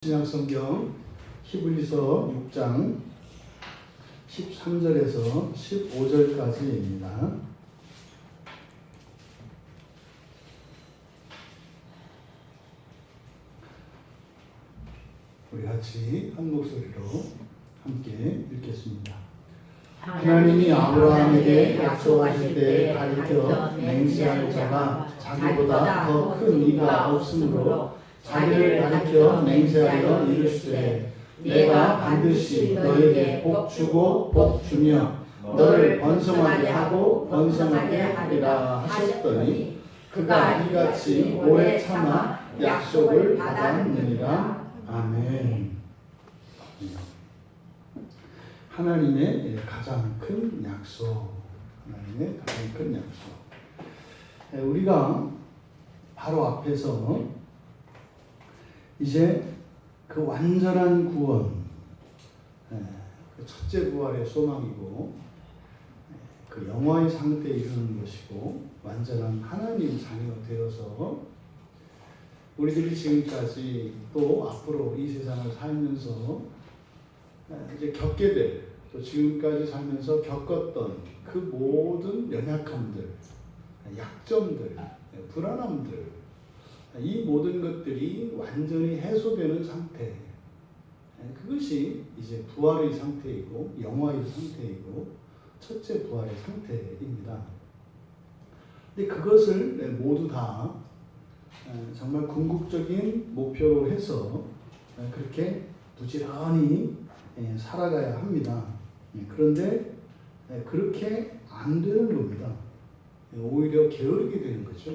신약성경 히브리서 6장 13절에서 15절까지입니다. 우리 같이 한 목소리로 함께 읽겠습니다. 하나님이 아브라함에게 약속하실 때 가리켜 맹세할 자가 자기보다 더 큰 이가 없으므로 자기를 가리켜 맹세하여 이르시되 내가 반드시 너에게 복 주고 복 주며 너를 번성하게 하고 번성하게 하리라 하셨더니 그가 이같이 오래 참아 약속을 받았느니라. 아멘. 하나님의 가장 큰 약속, 하나님의 가장 큰 약속. 우리가 바로 앞에서 이제 그 완전한 구원, 그 첫째 부활의 소망이고 그 영화의 상태에 이르는 것이고 완전한 하나님 자녀 되어서 우리들이 지금까지 또 앞으로 이 세상을 살면서 이제 겪게 될, 또 지금까지 살면서 겪었던 그 모든 연약함들, 약점들, 불안함들, 이 모든 것들이 완전히 해소되는 상태, 그것이 이제 부활의 상태이고 영화의 상태이고 첫째 부활의 상태입니다. 근데 그것을 모두 다 정말 궁극적인 목표로 해서 그렇게 부지런히 살아가야 합니다. 그런데 그렇게 안 되는 겁니다. 오히려 게으르게 되는 거죠.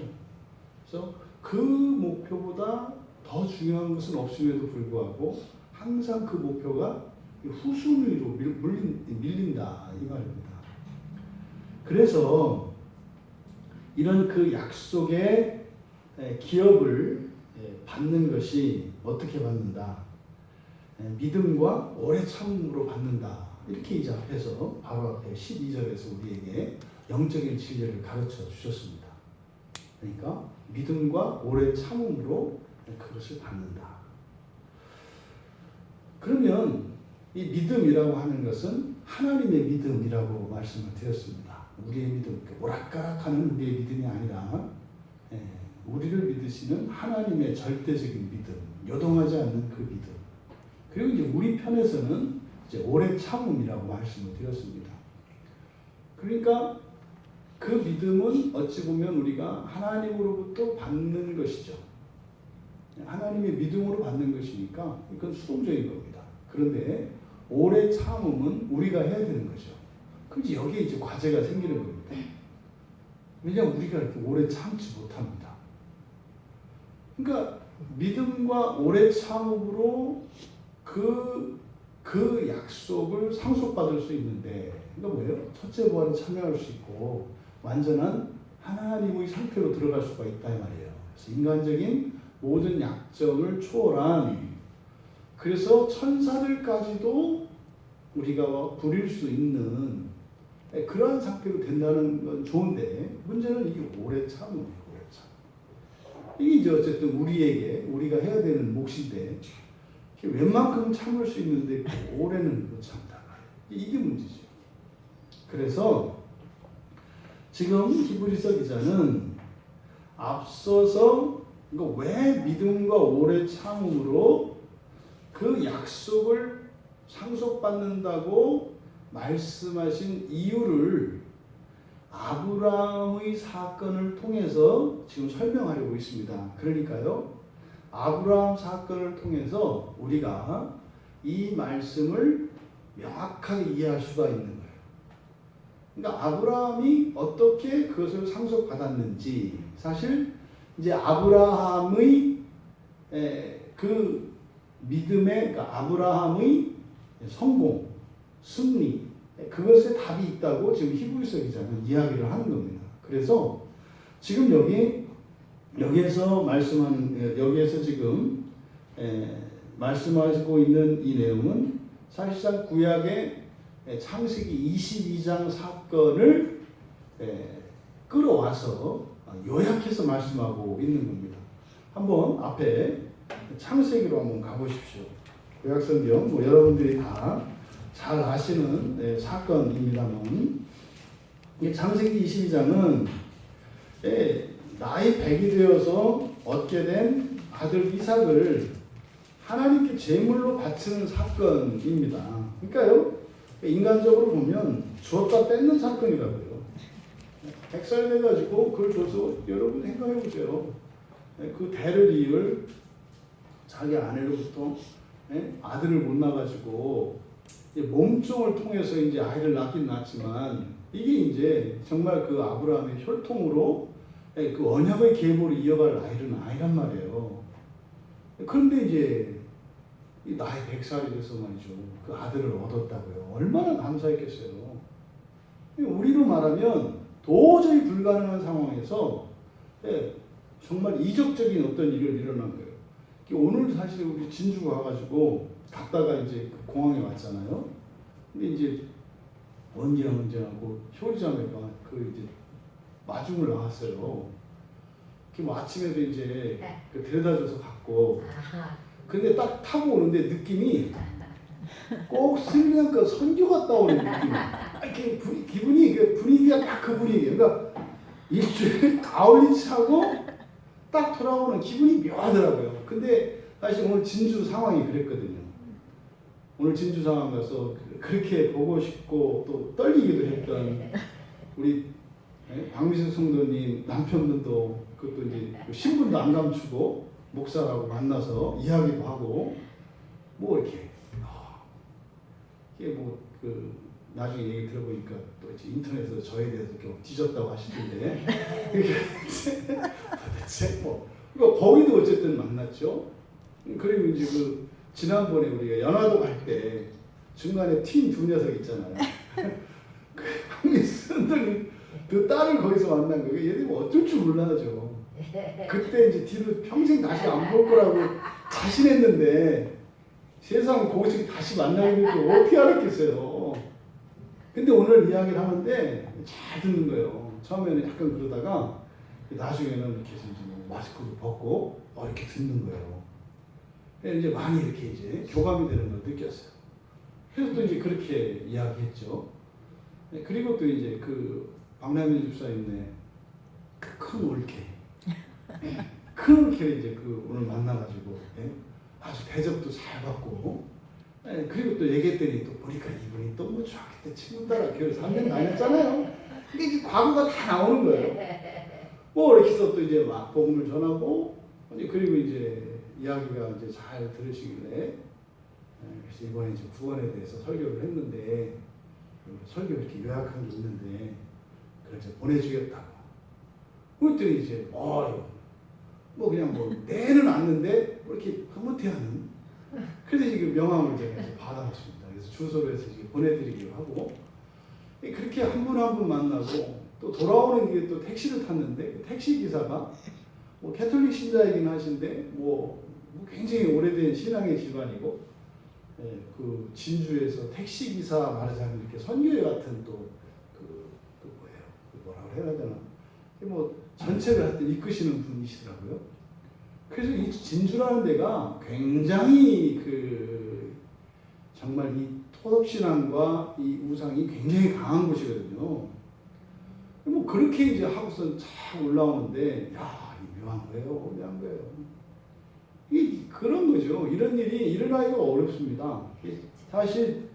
그래서 그 목표보다 더 중요한 것은 없음에도 불구하고 항상 그 목표가 후순위로 밀린다 이 말입니다. 그래서 이런 그 약속의 기업을 받는 것이 어떻게 받는다? 믿음과 오래 참음으로 받는다. 이렇게 이제 앞에서 바로 앞에 12절에서 우리에게 영적인 진리를 가르쳐 주셨습니다. 그러니까 믿음과 오래 참음으로 그것을 받는다. 그러면 이 믿음이라고 하는 것은 하나님의 믿음이라고 말씀을 드렸습니다. 우리의 믿음, 오락가락하는 우리의 믿음이 아니라 우리를 믿으시는 하나님의 절대적인 믿음, 요동하지 않는 그 믿음. 그리고 이제 우리 편에서는 이제 오래 참음이라고 말씀을 드렸습니다. 그러니까 그 믿음은 어찌 보면 우리가 하나님으로부터 받는 것이죠. 하나님의 믿음으로 받는 것이니까 이건 수동적인 겁니다. 그런데 오래 참음은 우리가 해야 되는 거죠. 그럼 여기에 이제 과제가 생기는 겁니다. 왜냐하면 우리가 이렇게 오래 참지 못합니다. 그러니까 믿음과 오래 참음으로 그 약속을 상속받을 수 있는데, 그러니까 뭐예요? 첫째 부활에 참여할 수 있고 완전한 하나님의 상태로 들어갈 수가 있다 이 말이에요. 그래서 인간적인 모든 약점을 초월한, 그래서 천사들까지도 우리가 부릴 수 있는 그러한 상태로 된다는 건 좋은데, 문제는 이게 오래 참음이에요. 오래 참. 이게 이제 어쨌든 우리가 해야 되는 몫인데 웬만큼 참을 수 있는데 오래는 못 참다. 이게 문제죠. 그래서 지금 히브리서 기자는 앞서서 왜 믿음과 오래 참음으로 그 약속을 상속받는다고 말씀하신 이유를 아브라함의 사건을 통해서 지금 설명하려고 있습니다. 그러니까요, 아브라함 사건을 통해서 우리가 이 말씀을 명확하게 이해할 수가 있는 거예요. 그러니까 아브라함이 어떻게 그것을 상속받았는지, 사실 이제 아브라함의 그 믿음의, 그러니까 아브라함의 성공, 승리, 그것에 답이 있다고 지금 히브리서 기자는 이야기를 하는 겁니다. 그래서 지금 여기에서 지금 말씀하시고 있는 이 내용은 사실상 구약의 창세기 22장 사건을 끌어와서 요약해서 말씀하고 있는 겁니다. 한번 앞에 창세기로 한번 가보십시오. 구약성경 뭐 여러분들이 다 잘 아시는 사건입니다만, 창세기 22장은 나이 100이 되어서 얻게 된 아들 이삭을 하나님께 제물로 바치는 사건입니다. 그러니까요, 인간적으로 보면 주었다 뺏는 사건이라고요. 100살 돼가지고 그걸 줘서 여러분 생각해 보세요. 그 대를 이을 자기 아내로부터 아들을 못 낳아가지고 몸종을 통해서 이제 아이를 낳긴 낳지만, 이게 이제 정말 그 아브라함의 혈통으로 그 언약의 계보를 이어갈 아이는 아니란 말이에요. 그런데 이제 이 나이 100살이 돼서 말이죠, 그 아들을 얻었다고요. 얼마나 감사했겠어요. 우리로 말하면 도저히 불가능한 상황에서 정말 이적적인 어떤 일을 일어난 거예요. 오늘 사실 우리 진주 가가지고 갔다가 이제 그 공항에 왔잖아요. 근데 이제 원지하고 효리자매가 그 이제 마중을 나왔어요. 그 아침에도 이제 그 데려다줘서 갔고, 근데 딱 타고 오는데 느낌이 꼭 스리랑카 선교 갔다 오는 느낌. 이렇게 기분이, 분위기가 딱 그 분위기예요. 그러니까 일주일 가을리치 하고 딱 돌아오는 기분이 묘하더라고요. 근데 사실 오늘 진주 상황이 그랬거든요. 오늘 진주 상황 가서 그렇게 보고 싶고 또 떨리기도 했던 우리 박미숙 성도님 남편분도, 그것도 이제 신분도 안 감추고 목사라고 만나서 이야기도 하고 뭐 이렇게 이게 뭐 그 나중에 얘기 들어보니까 또 이제 인터넷에서 저에 대해서 좀 뒤졌다고 하시던데 도대체 뭐 그러니까 거기도 어쨌든 만났죠. 그리고 이제 그 지난번에 우리가 연화도 갈 때 중간에 튄 두 녀석 있잖아요. 그 박미숙 그 딸을 거기서 만난 거예요. 얘들이 뭐 어쩔 줄 몰라죠. 그때 이제 뒤로 평생 다시 안 볼 거라고 자신했는데 세상 거기서 다시 만나게 될 줄 어떻게 알았겠어요. 근데 오늘 이야기를 하는데 잘 듣는 거예요. 처음에는 약간 그러다가 나중에는 이렇게 해서 이제 마스크도 벗고 이렇게 듣는 거예요. 이제 많이 이렇게 이제 교감이 되는 걸 느꼈어요. 그래서 또 이제 그렇게 이야기했죠. 그리고 또 이제 그 박남일 집사님네 큰 올케, 큰 올케를 이제 그 오늘 만나가지고 아주 대접도 잘 받고, 그리고 또 얘기했더니 또 보니까 이분이 또 뭐 중학교 때 친구 따라 교회 3년 다녔잖아요. 근데 이제 과거가 다 나오는 거예요. 뭐 이렇게 해서 또 이제 막 복음을 전하고, 그리고 이제 이야기가 이제 잘 들으시길래, 그래서 이번에 이제 구원에 대해서 설교를 했는데, 설교 이렇게 요약한 게 있는데, 그래서 보내주겠다고. 그랬더니 이제, 뭐 그냥 뭐, 내는 않는데, 뭐 이렇게 흐뭇해하는. 그래서 지금 명함을 제가 이제 받아봤습니다. 그래서 주소로 해서 지금 보내드리기로 하고, 그렇게 한 분 한 분 만나고, 또 돌아오는 길에 또 택시를 탔는데, 그 택시 기사가, 뭐, 캐톨릭 신자이긴 하신데, 뭐 굉장히 오래된 신앙의 집안이고, 그 진주에서 택시 기사 말하자면 이렇게 선교회 같은 또 뭐라고 해야 되나, 뭐 전체를 하여튼 이끄시는 분이시더라고요. 그래서 이 진주라는 데가 굉장히 그 정말 이 토속신앙과 이 우상이 굉장히 강한 곳이거든요. 뭐 그렇게 이제 하고서 참 올라오는데, 야, 묘한 거예요, 묘한 거예요. 이게 그런 거죠. 이런 일이 일어나기가 어렵습니다. 사실,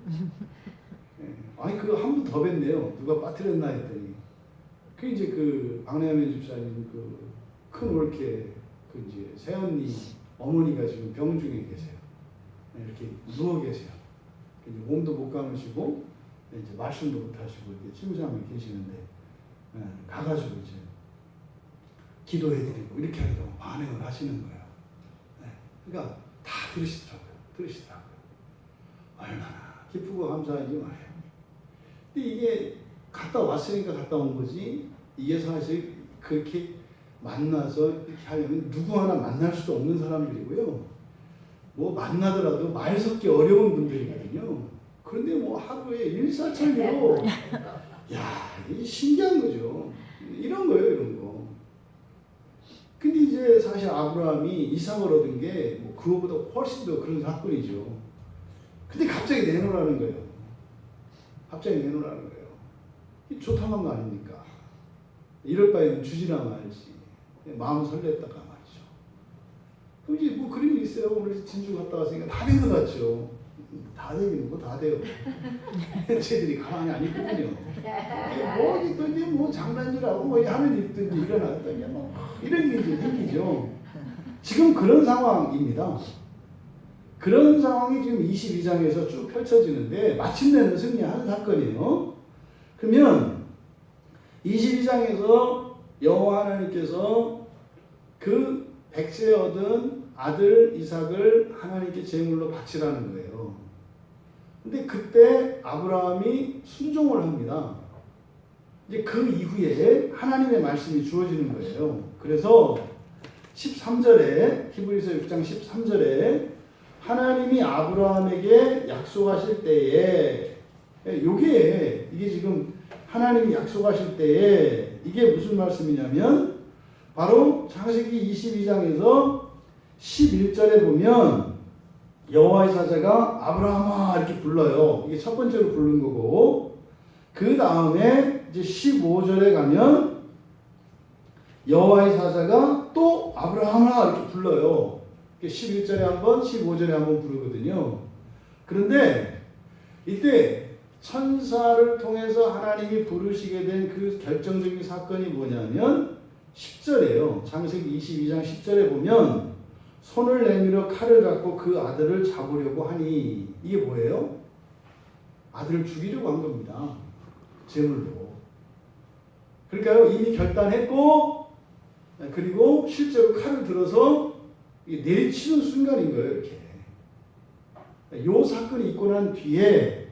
아니, 그 한 분 더 뵀네요. 누가 빠뜨렸나 했더니. 그 이제 그 박래현 집사님 그 큰 올케 그 이제 새언니 어머니가 지금 병 중에 계세요. 이렇게 누워 계세요. 이제 몸도 못 감으시고 이제 말씀도 못 하시고 이렇게 치무장에 계시는데, 가가지고 이제 기도해드리고 이렇게 하려고 반응을 하시는 거예요. 그러니까 다 들으시더라고요. 얼마나 기쁘고 감사한지 말이에요. 근데 이게 갔다 왔으니까 갔다 온 거지, 이게 사실 그렇게 만나서 이렇게 하려면 누구 하나 만날 수도 없는 사람들이고요. 뭐 만나더라도 말 섞기 어려운 분들이거든요. 그런데 뭐 하루에 일사천리로, 야, 이게 신기한 거죠. 이런 거예요, 이런 거. 근데 이제 이제 사실 아브라함이 이삭을 얻은 게 뭐 그거보다 훨씬 더 그런 사건이죠. 근데 갑자기 내놓으라는 거예요. 갑자기 내놓으라는 거예요. 이 좋다만 거 아닙니까? 이럴 바에는 주지나 말지. 마음 설렜다가 말이죠. 그럼 이제 뭐 그런 일 있어요. 오늘 진주 갔다 왔으니까 다 된 것 같죠. 다 되긴 뭐 다 돼요. 쟤들이 가만히 안 있거든요. 뭐 있든지 뭐 장난질하고 뭐 하는 일 있든지 일어났든지 뭐 이런 게 이제 생기죠. 지금 그런 상황입니다. 그런 상황이 지금 22장에서 쭉 펼쳐지는데 마침내는 승리하는 사건이에요. 그러면 22장에서 여호와 하나님께서 그 백세 얻은 아들 이삭을 하나님께 제물로 바치라는 거예요. 근데 그때 아브라함이 순종을 합니다. 이제 그 이후에 하나님의 말씀이 주어지는 거예요. 그래서 13절에 히브리서 6장 13절에 하나님이 아브라함에게 약속하실 때에 이게 지금 하나님이 약속하실 때에 이게 무슨 말씀이냐면 바로 창세기 22장에서 11절에 보면 여호와의 사자가 아브라함아 이렇게 불러요. 이게 첫 번째로 부른 거고 그 다음에 이제 15절에 가면 여호와의 사자가 또 아브라함아 이렇게 불러요. 11절에 한번 15절에 한번 부르거든요. 그런데 이때 천사를 통해서 하나님이 부르시게 된 그 결정적인 사건이 뭐냐면 10절이에요. 창세기 22장 10절에 보면 손을 내밀어 칼을 갖고 그 아들을 잡으려고 하니 이게 뭐예요? 아들을 죽이려고 한 겁니다. 제물로. 그러니까요 이미 결단했고 그리고 실제로 칼을 들어서 내리치는 순간인 거예요. 이렇게. 요 사건이 있고 난 뒤에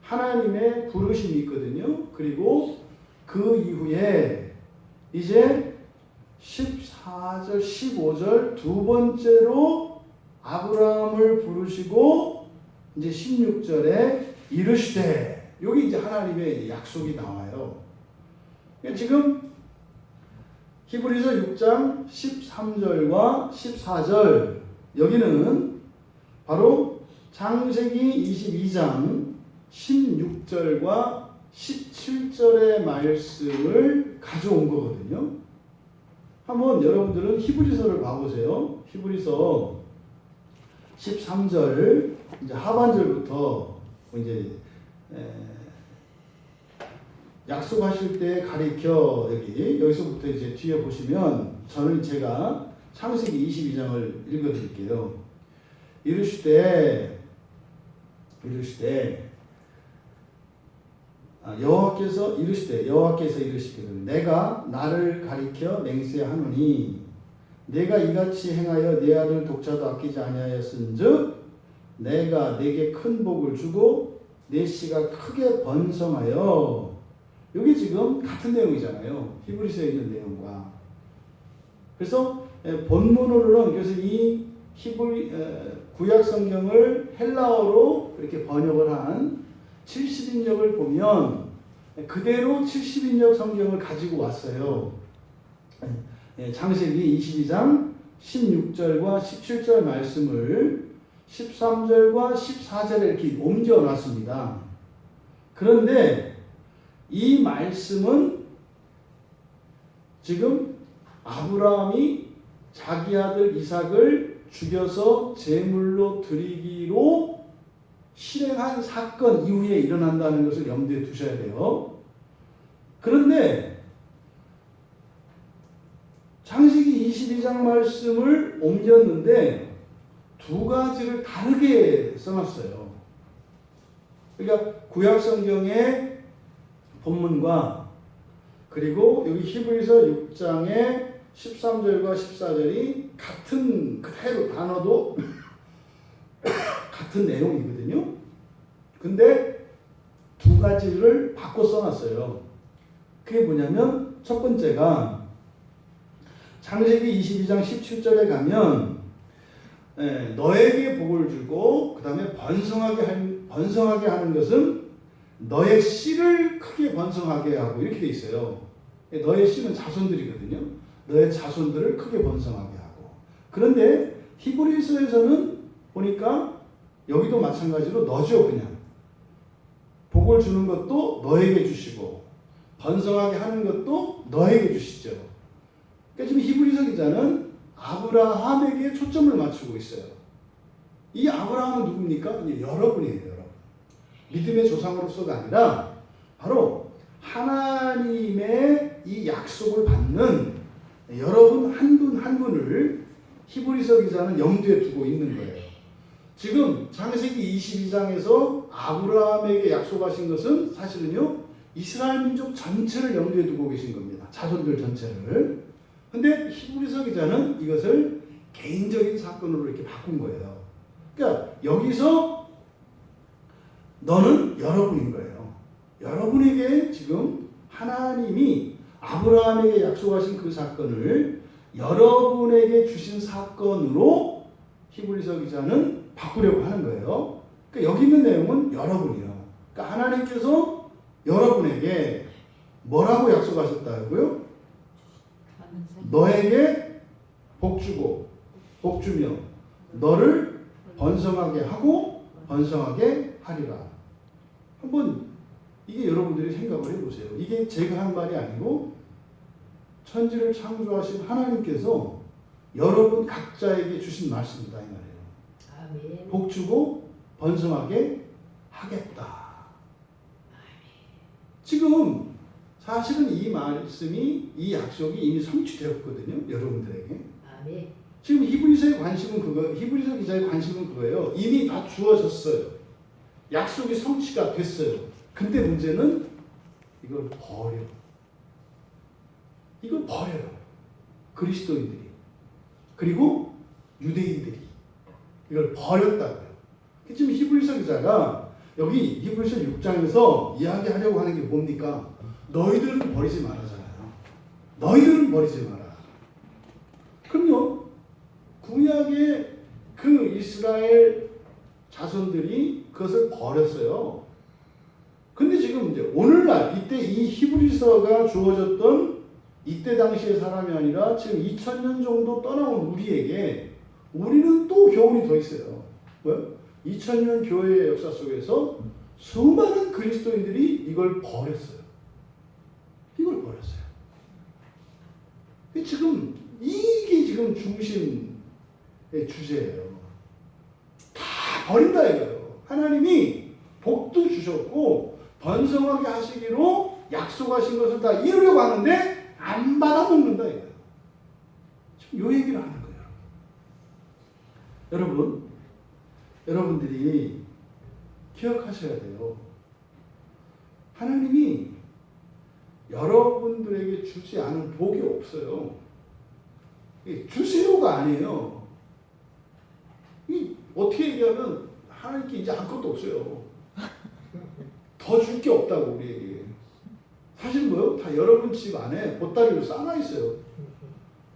하나님의 부르심이 있거든요. 그리고 그 이후에 이제 14절, 15절 두 번째로 아브라함을 부르시고 이제 16절에 이르시되 여기 이제 하나님의 약속이 나와요. 지금 히브리서 6장 13절과 14절 여기는 바로 창세기 22장 16절과 17절의 말씀을 가져온 거거든요. 한번 여러분들은 히브리서를 봐보세요. 히브리서 13절 이제 하반절부터 이제 약속하실 때 가리켜 여기서부터 이제 뒤에 보시면 저는 제가 창세기 22장을 읽어드릴게요. 이르시되 여호와께서 이르시기를 내가 나를 가리켜 맹세하노니 내가 이같이 행하여 내 아들 독자도 아끼지 아니하였은즉 내가 내게 큰 복을 주고 내 씨가 크게 번성하여 여기 지금 같은 내용이잖아요. 히브리서에 있는 내용과. 그래서 본문으로는 그래서 이 구약 성경을 헬라어로 이렇게 번역을 한 70인역을 보면 그대로 70인역 성경을 가지고 왔어요. 창세기 22장 16절과 17절 말씀을 13절과 14절에 이렇게 옮겨 놨습니다. 그런데 이 말씀은 지금 아브라함이 자기 아들 이삭을 죽여서 제물로 드리기로 실행한 사건 이후에 일어난다는 것을 염두에 두셔야 돼요. 그런데 창세기 22장 말씀을 옮겼는데 두 가지를 다르게 써놨어요. 그러니까 구약 성경의 본문과 그리고 여기 히브리서 6장의 13절과 14절이 같은 그대로 단어도 같은 내용이거든요. 근데 두 가지를 바꿔 써놨어요. 그게 뭐냐면 첫 번째가 창세기 22장 17절에 가면 너에게 복을 주고 그 다음에 번성하게 하는 것은 너의 씨를 크게 번성하게 하고 이렇게 돼 있어요. 너의 씨는 자손들이거든요. 너의 자손들을 크게 번성하게 하고. 그런데 히브리서에서는 보니까 여기도 마찬가지로 너죠. 그냥 복을 주는 것도 너에게 주시고 번성하게 하는 것도 너에게 주시죠. 그러니까 지금 히브리서 기자는 아브라함에게 초점을 맞추고 있어요. 이 아브라함은 누굽니까? 여러분이에요. 여러분. 믿음의 조상으로서가 아니라 바로 하나님의 이 약속을 받는 여러분 한 분 한 분을 히브리서 기자는 염두에 두고 있는 거예요. 지금 창세기 22장에서 아브라함에게 약속하신 것은 사실은요, 이스라엘 민족 전체를 염두에 두고 계신 겁니다. 자손들 전체를. 근데 히브리서 기자는 이것을 개인적인 사건으로 이렇게 바꾼 거예요. 그러니까 여기서 너는 여러분인 거예요. 여러분에게 지금 하나님이 아브라함에게 약속하신 그 사건을 여러분에게 주신 사건으로 히브리서 기자는 바꾸려고 하는 거예요. 그러니까 여기 있는 내용은 여러분이요. 그러니까 하나님께서 여러분에게 뭐라고 약속하셨다고요? 너에게 복 주고 복 주며 너를 번성하게 하고 번성하게 하리라. 한번 이게 여러분들이 생각을 해보세요. 이게 제가 한 말이 아니고 천지를 창조하신 하나님께서 여러분 각자에게 주신 말씀이다 이 말이에요. 아멘. 복 주고 번성하게 하겠다. 지금 사실은 이 말씀이 이 약속이 이미 성취되었거든요. 여러분들에게. 아멘. 지금 히브리서의 관심은 그거, 히브리서 기자의 관심은 그거예요. 이미 다 주어졌어요. 약속이 성취가 됐어요. 근데 문제는 이걸 버려. 이걸 버려요. 그리스도인들이. 그리고 유대인들이. 이걸 버렸다고요. 지금 히브리서 기자가 여기 히브리서 6장에서 이야기하려고 하는 게 뭡니까? 너희들은 버리지 말아잖아요. 너희들은 버리지 마라. 그럼요. 구약의 그 이스라엘 자손들이 그것을 버렸어요. 근데 지금 이제 오늘날 이때 이 히브리서가 주어졌던 이때 당시의 사람이 아니라 지금 2000년 정도 떠나온 우리에게 우리는 또 교훈이 더 있어요. 뭐요? 2000년 교회의 역사 속에서 수많은 그리스도인들이 이걸 버렸어요. 이걸 버렸어요. 지금 이게 지금 중심의 주제예요. 다 버린다 이거예요. 하나님이 복도 주셨고 번성하게 하시기로 약속하신 것을 다 이루려고 하는데 안 받아먹는다 이거예요. 지금 이 얘기를 하는 거예요. 여러분들이 기억하셔야 돼요. 하나님이 여러분들에게 주지 않은 복이 없어요. 주세요가 아니에요. 어떻게 얘기하면 하나님께 이제 아무것도 없어요. 더 줄 게 없다고 우리에게. 사실 뭐요? 다 여러분 집 안에 보따리로 쌓아 있어요.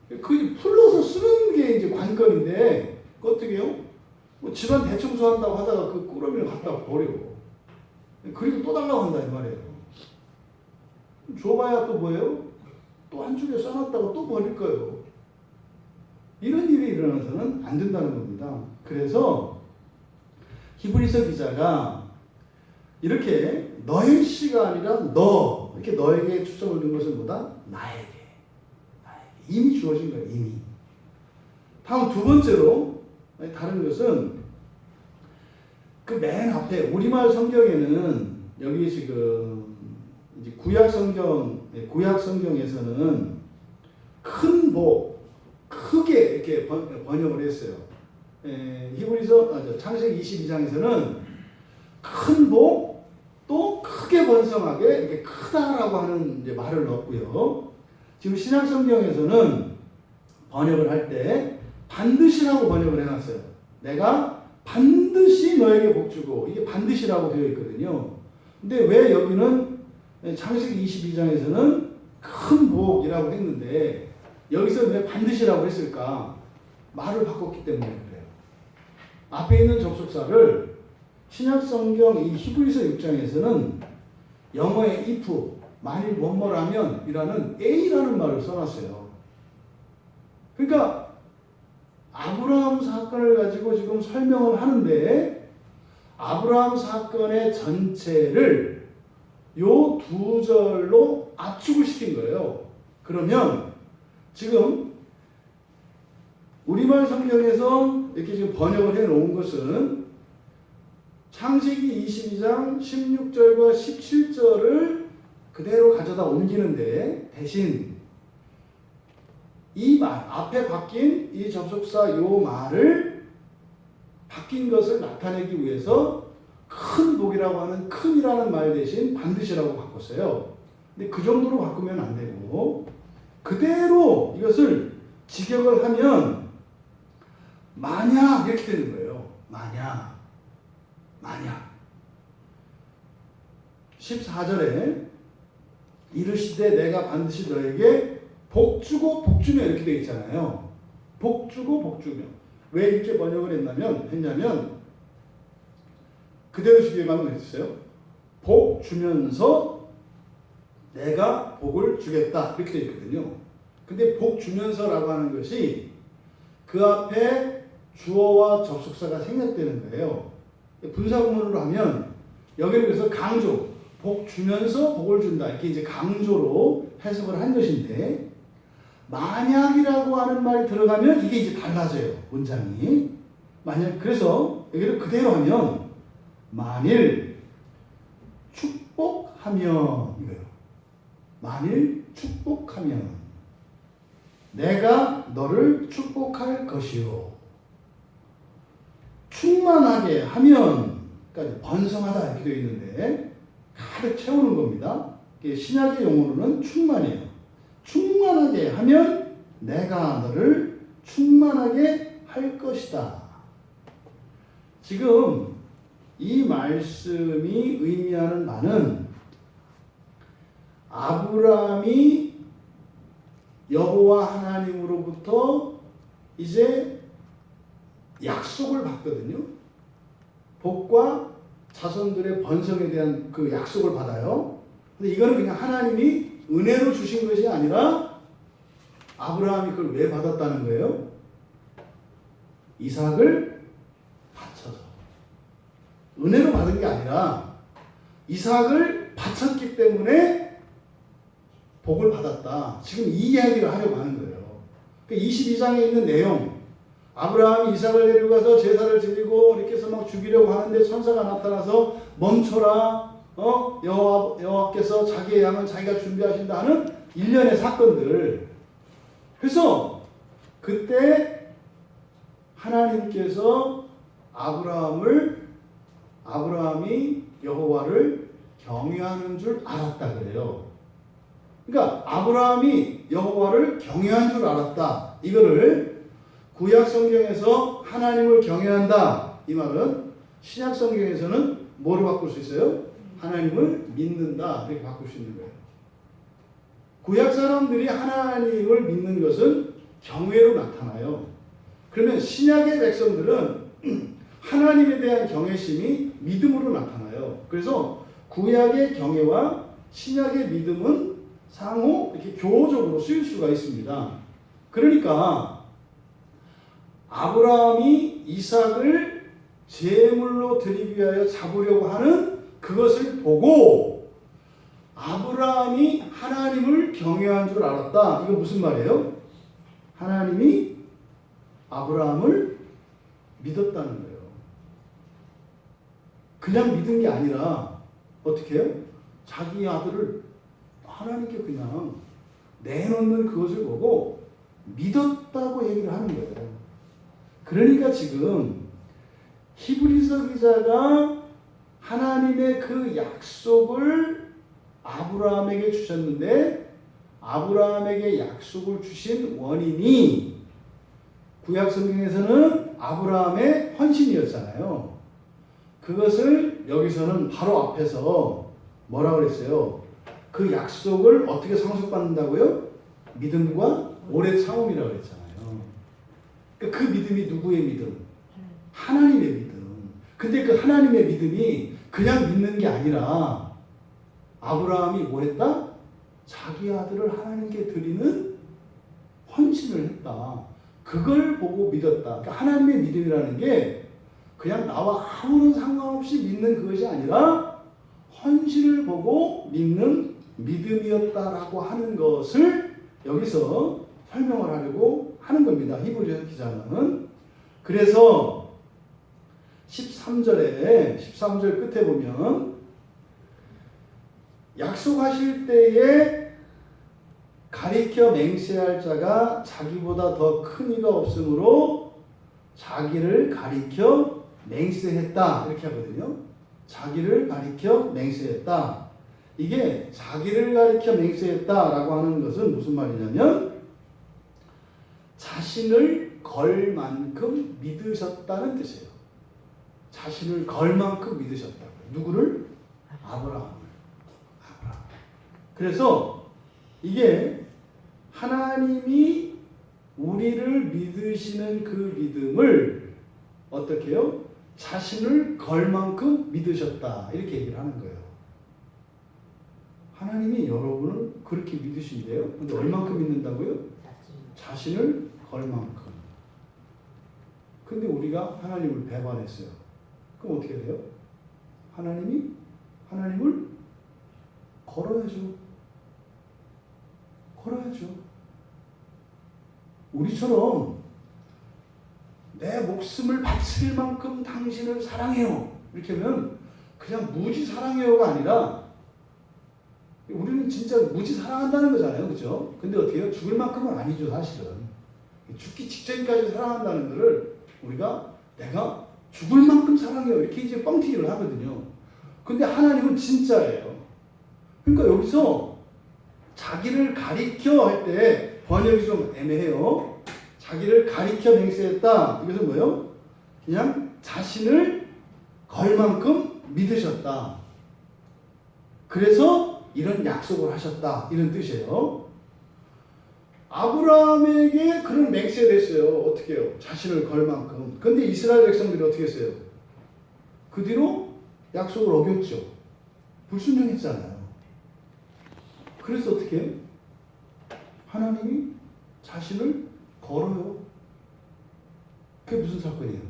그 풀러서 쓰는 게 이제 관건인데 그 어떻게 해요? 뭐 집안 대청소한다고 하다가 그 꾸러미를 갖다 버려. 그리고 또 달라고 한다 이 말이에요. 줘봐야 또 뭐예요? 또 한쪽에 써놨다가 또 버릴 거예요. 이런 일이 일어나서는 안 된다는 겁니다. 그래서 히브리서 기자가 이렇게 너의 시가 아니라 너 이렇게 너에게 초점을 둔 것은 뭐다? 나에게 이미 주어진 거예요. 이미. 다음 두 번째로 다른 것은 그 맨 앞에 우리말 성경에는 여기 지금 이제 구약 성경에서는 큰 복 크게 이렇게 번역을 했어요. 히브리서 창세기 22장에서는 큰 복 또 크게 번성하게 이렇게 크다라고 하는 이제 말을 넣었고요. 지금 신약 성경에서는 번역을 할 때 반드시라고 번역을 해놨어요. 내가 반드시 너에게 복 주고 이게 반드시라고 되어 있거든요. 근데 왜 여기는 창세기 22장에서는 큰 복이라고 했는데 여기서 왜 반드시라고 했을까? 말을 바꿨기 때문에 그래요. 앞에 있는 접속사를 신약성경 이 히브리서 6장에서는 영어의 if, 만일 뭐뭐라면 이라는 A라는 말을 써놨어요. 그러니까 아브라함 사건을 가지고 지금 설명을 하는데 아브라함 사건의 전체를 요 두 절로 압축을 시킨 거예요. 그러면 지금 우리말 성경에서 이렇게 지금 번역을 해 놓은 것은 창세기 22장 16절과 17절을 그대로 가져다 옮기는데 대신 이 말, 앞에 바뀐 이 접속사 요 말을 바뀐 것을 나타내기 위해서 큰 복이라고 하는 큰이라는 말 대신 반드시라고 바꿨어요. 근데 그 정도로 바꾸면 안 되고 그대로 이것을 직역을 하면 만약 이렇게 되는 거예요. 만약 14절에 이르시되 내가 반드시 너에게 복 주고 복 주며 이렇게 되어 있잖아요. 복 주고 복 주며. 왜 이렇게 번역을 했냐면 그대로 직역하면 했어요. 복 주면서 내가 복을 주겠다 이렇게 되어 있거든요. 근데 복 주면서라고 하는 것이 그 앞에 주어와 접속사가 생략되는 거예요. 분사구문으로 하면 여기는 그래서 강조, 복 주면서 복을 준다 이렇게 이제 강조로 해석을 한 것인데 만약이라고 하는 말이 들어가면 이게 이제 달라져요. 문장이. 만약 그래서 여기를 그대로 하면 만일 축복하면 이거예요. 만일 축복하면 내가 너를 축복할 것이요. 충만하게 하면 그러니까 번성하다 이렇게 되어 있는데 가득 채우는 겁니다. 신약의 용어로는 충만이에요. 충만하게 하면 내가 너를 충만하게 할 것이다. 지금 이 말씀이 의미하는 바는 아브라함이 여호와 하나님으로부터 이제 약속을 받거든요. 복과 자손들의 번성에 대한 그 약속을 받아요. 근데 이거는 그냥 하나님이 은혜로 주신 것이 아니라 아브라함이 그걸 왜 받았다는 거예요? 이삭을 바쳐서. 은혜로 받은 게 아니라 이삭을 바쳤기 때문에 복을 받았다. 지금 이 이야기를 하려고 하는 거예요. 22장에 있는 내용, 아브라함이 이삭을 데리고 가서 제사를 드리고 이렇게 해서 막 죽이려고 하는데 천사가 나타나서 멈춰라. 여호와께서 자기의 양은 자기가 준비하신다 하는 일련의 사건들. 그래서 그때 하나님께서 아브라함이 여호와를 경외하는 줄 알았다 그래요. 그러니까 아브라함이 여호와를 경외한 줄 알았다. 이거를 구약 성경에서 하나님을 경외한다. 이 말은 신약 성경에서는 뭐로 바꿀 수 있어요? 하나님을 믿는다. 이렇게 바꿀 수 있는 거예요. 구약 사람들이 하나님을 믿는 것은 경외로 나타나요. 그러면 신약의 백성들은 하나님에 대한 경외심이 믿음으로 나타나요. 그래서 구약의 경외와 신약의 믿음은 상호 이렇게 교호적으로 쓰일 수가 있습니다. 그러니까 아브라함이 이삭을 제물로 드리기 위하여 잡으려고 하는 그것을 보고 아브라함이 하나님을 경외한 줄 알았다. 이거 무슨 말이에요? 하나님이 아브라함을 믿었다는 거예요. 그냥 믿은 게 아니라 어떻게 해요? 자기 아들을 하나님께 그냥 내놓는 그것을 보고 믿었다고 얘기를 하는 거예요. 그러니까 지금 히브리서 기자가 하나님의 그 약속을 아브라함에게 주셨는데 아브라함에게 약속을 주신 원인이 구약 성경에서는 아브라함의 헌신이었잖아요. 그것을 여기서는 바로 앞에서 뭐라고 그랬어요? 그 약속을 어떻게 상속받는다고요? 믿음과 오래 참음이라고 그랬잖아요. 그러니까 그 믿음이 누구의 믿음? 하나님의 믿음. 근데 그 하나님의 믿음이 그냥 믿는 게 아니라 아브라함이 뭐 했다? 자기 아들을 하나님께 드리는 헌신을 했다. 그걸 보고 믿었다. 그러니까 하나님의 믿음이라는 게 그냥 나와 아무런 상관없이 믿는 그것이 아니라 헌신을 보고 믿는 믿음이었다라고 하는 것을 여기서 설명을 하려고 하는 겁니다. 히브리서 기자는. 그래서 13절 끝에 보면 약속하실 때에 가리켜 맹세할 자가 자기보다 더 큰 이가 없으므로 자기를 가리켜 맹세했다 이렇게 하거든요. 자기를 가리켜 맹세했다. 이게 자기를 가리켜 맹세했다라고 하는 것은 무슨 말이냐면 자신을 걸 만큼 믿으셨다는 뜻이에요. 자신을 걸 만큼 믿으셨다고요. 누구를? 아브라함을. 그래서 이게 하나님이 우리를 믿으시는 그 믿음을 어떻게 해요? 자신을 걸 만큼 믿으셨다 이렇게 얘기를 하는 거예요. 하나님이 여러분을 그렇게 믿으신대요. 근데 얼만큼 믿는다고요? 자신을 걸 만큼. 근데 우리가 하나님을 배반했어요. 그럼 어떻게 돼요? 하나님을 걸어야죠. 우리처럼 내 목숨을 바칠 만큼 당신을 사랑해요. 이렇게 하면 그냥 무지 사랑해요가 아니라 우리는 진짜 무지 사랑한다는 거잖아요. 그죠? 근데 어떻게 해요? 죽을 만큼은 아니죠, 사실은. 죽기 직전까지 사랑한다는 것을 우리가 내가 죽을 만큼 사랑해요. 이렇게 이제 뻥튀기를 하거든요. 근데 하나님은 진짜예요. 그러니까 여기서 자기를 가리켜 할 때 번역이 좀 애매해요. 자기를 가리켜 맹세했다. 이것은 뭐예요? 그냥 자신을 걸 만큼 믿으셨다. 그래서 이런 약속을 하셨다. 이런 뜻이에요. 아브라함에게 그런 맹세를 했어요. 어떻게 해요? 자신을 걸 만큼. 근데 이스라엘 백성들이 어떻게 했어요? 그 뒤로 약속을 어겼죠. 불순종했잖아요. 그래서 어떻게 해요? 하나님이 자신을 걸어요. 그게 무슨 사건이에요?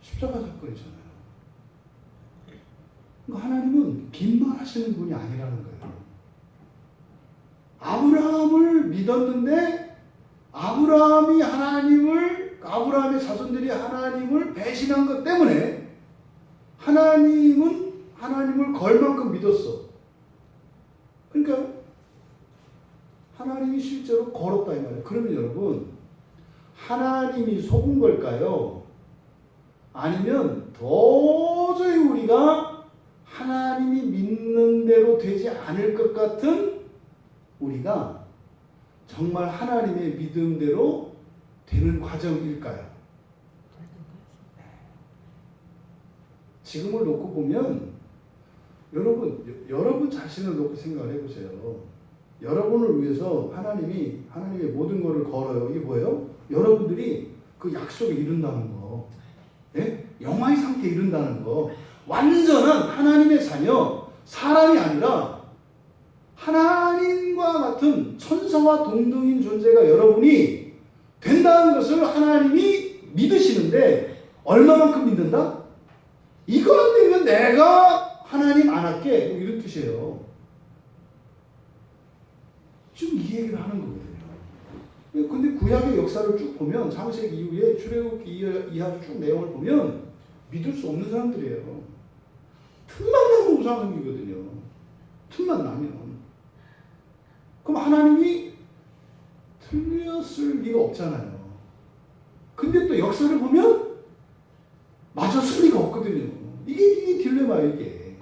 십자가 사건이잖아요. 그러니까 하나님은 빈말하시는 분이 아니라는 거예요. 아브라함을 믿었는데 아브라함의 자손들이 하나님을 배신한 것 때문에 하나님은 하나님을 걸 만큼 믿었어. 그러니까 하나님이 실제로 걸었다 이 말이에요. 그러면 여러분 하나님이 속은 걸까요? 아니면 도저히 우리가 하나님이 믿는 대로 되지 않을 것 같은 우리가 정말 하나님의 믿음대로 되는 과정일까요? 지금을 놓고 보면 여러분 자신을 놓고 생각을 해보세요. 여러분을 위해서 하나님의 모든 것을 걸어요. 이게 뭐예요? 여러분들이 그 약속에 이룬다는 거. 예? 영화의 상태에 이룬다는 거. 완전한 하나님의 자녀, 사람이 아니라 하나님과 같은 천사와 동등인 존재가 여러분이 된다는 것을 하나님이 믿으시는데 얼마만큼 믿는다? 이거 안 되면 내가 하나님 안 할게. 이런 뜻이에요. 지금 이 얘기를 하는 거거든요. 근데 구약의 역사를 쭉 보면 창세기 이후에 출애굽기 이하 쭉 내용을 보면 믿을 수 없는 사람들이에요. 틈만 나면 우상 생기거든요. 틈만 나면. 그럼 하나님이 틀렸을 리가 없잖아요. 근데 또 역사를 보면 맞았을 리가 없거든요. 이게 딜레마예요, 이게.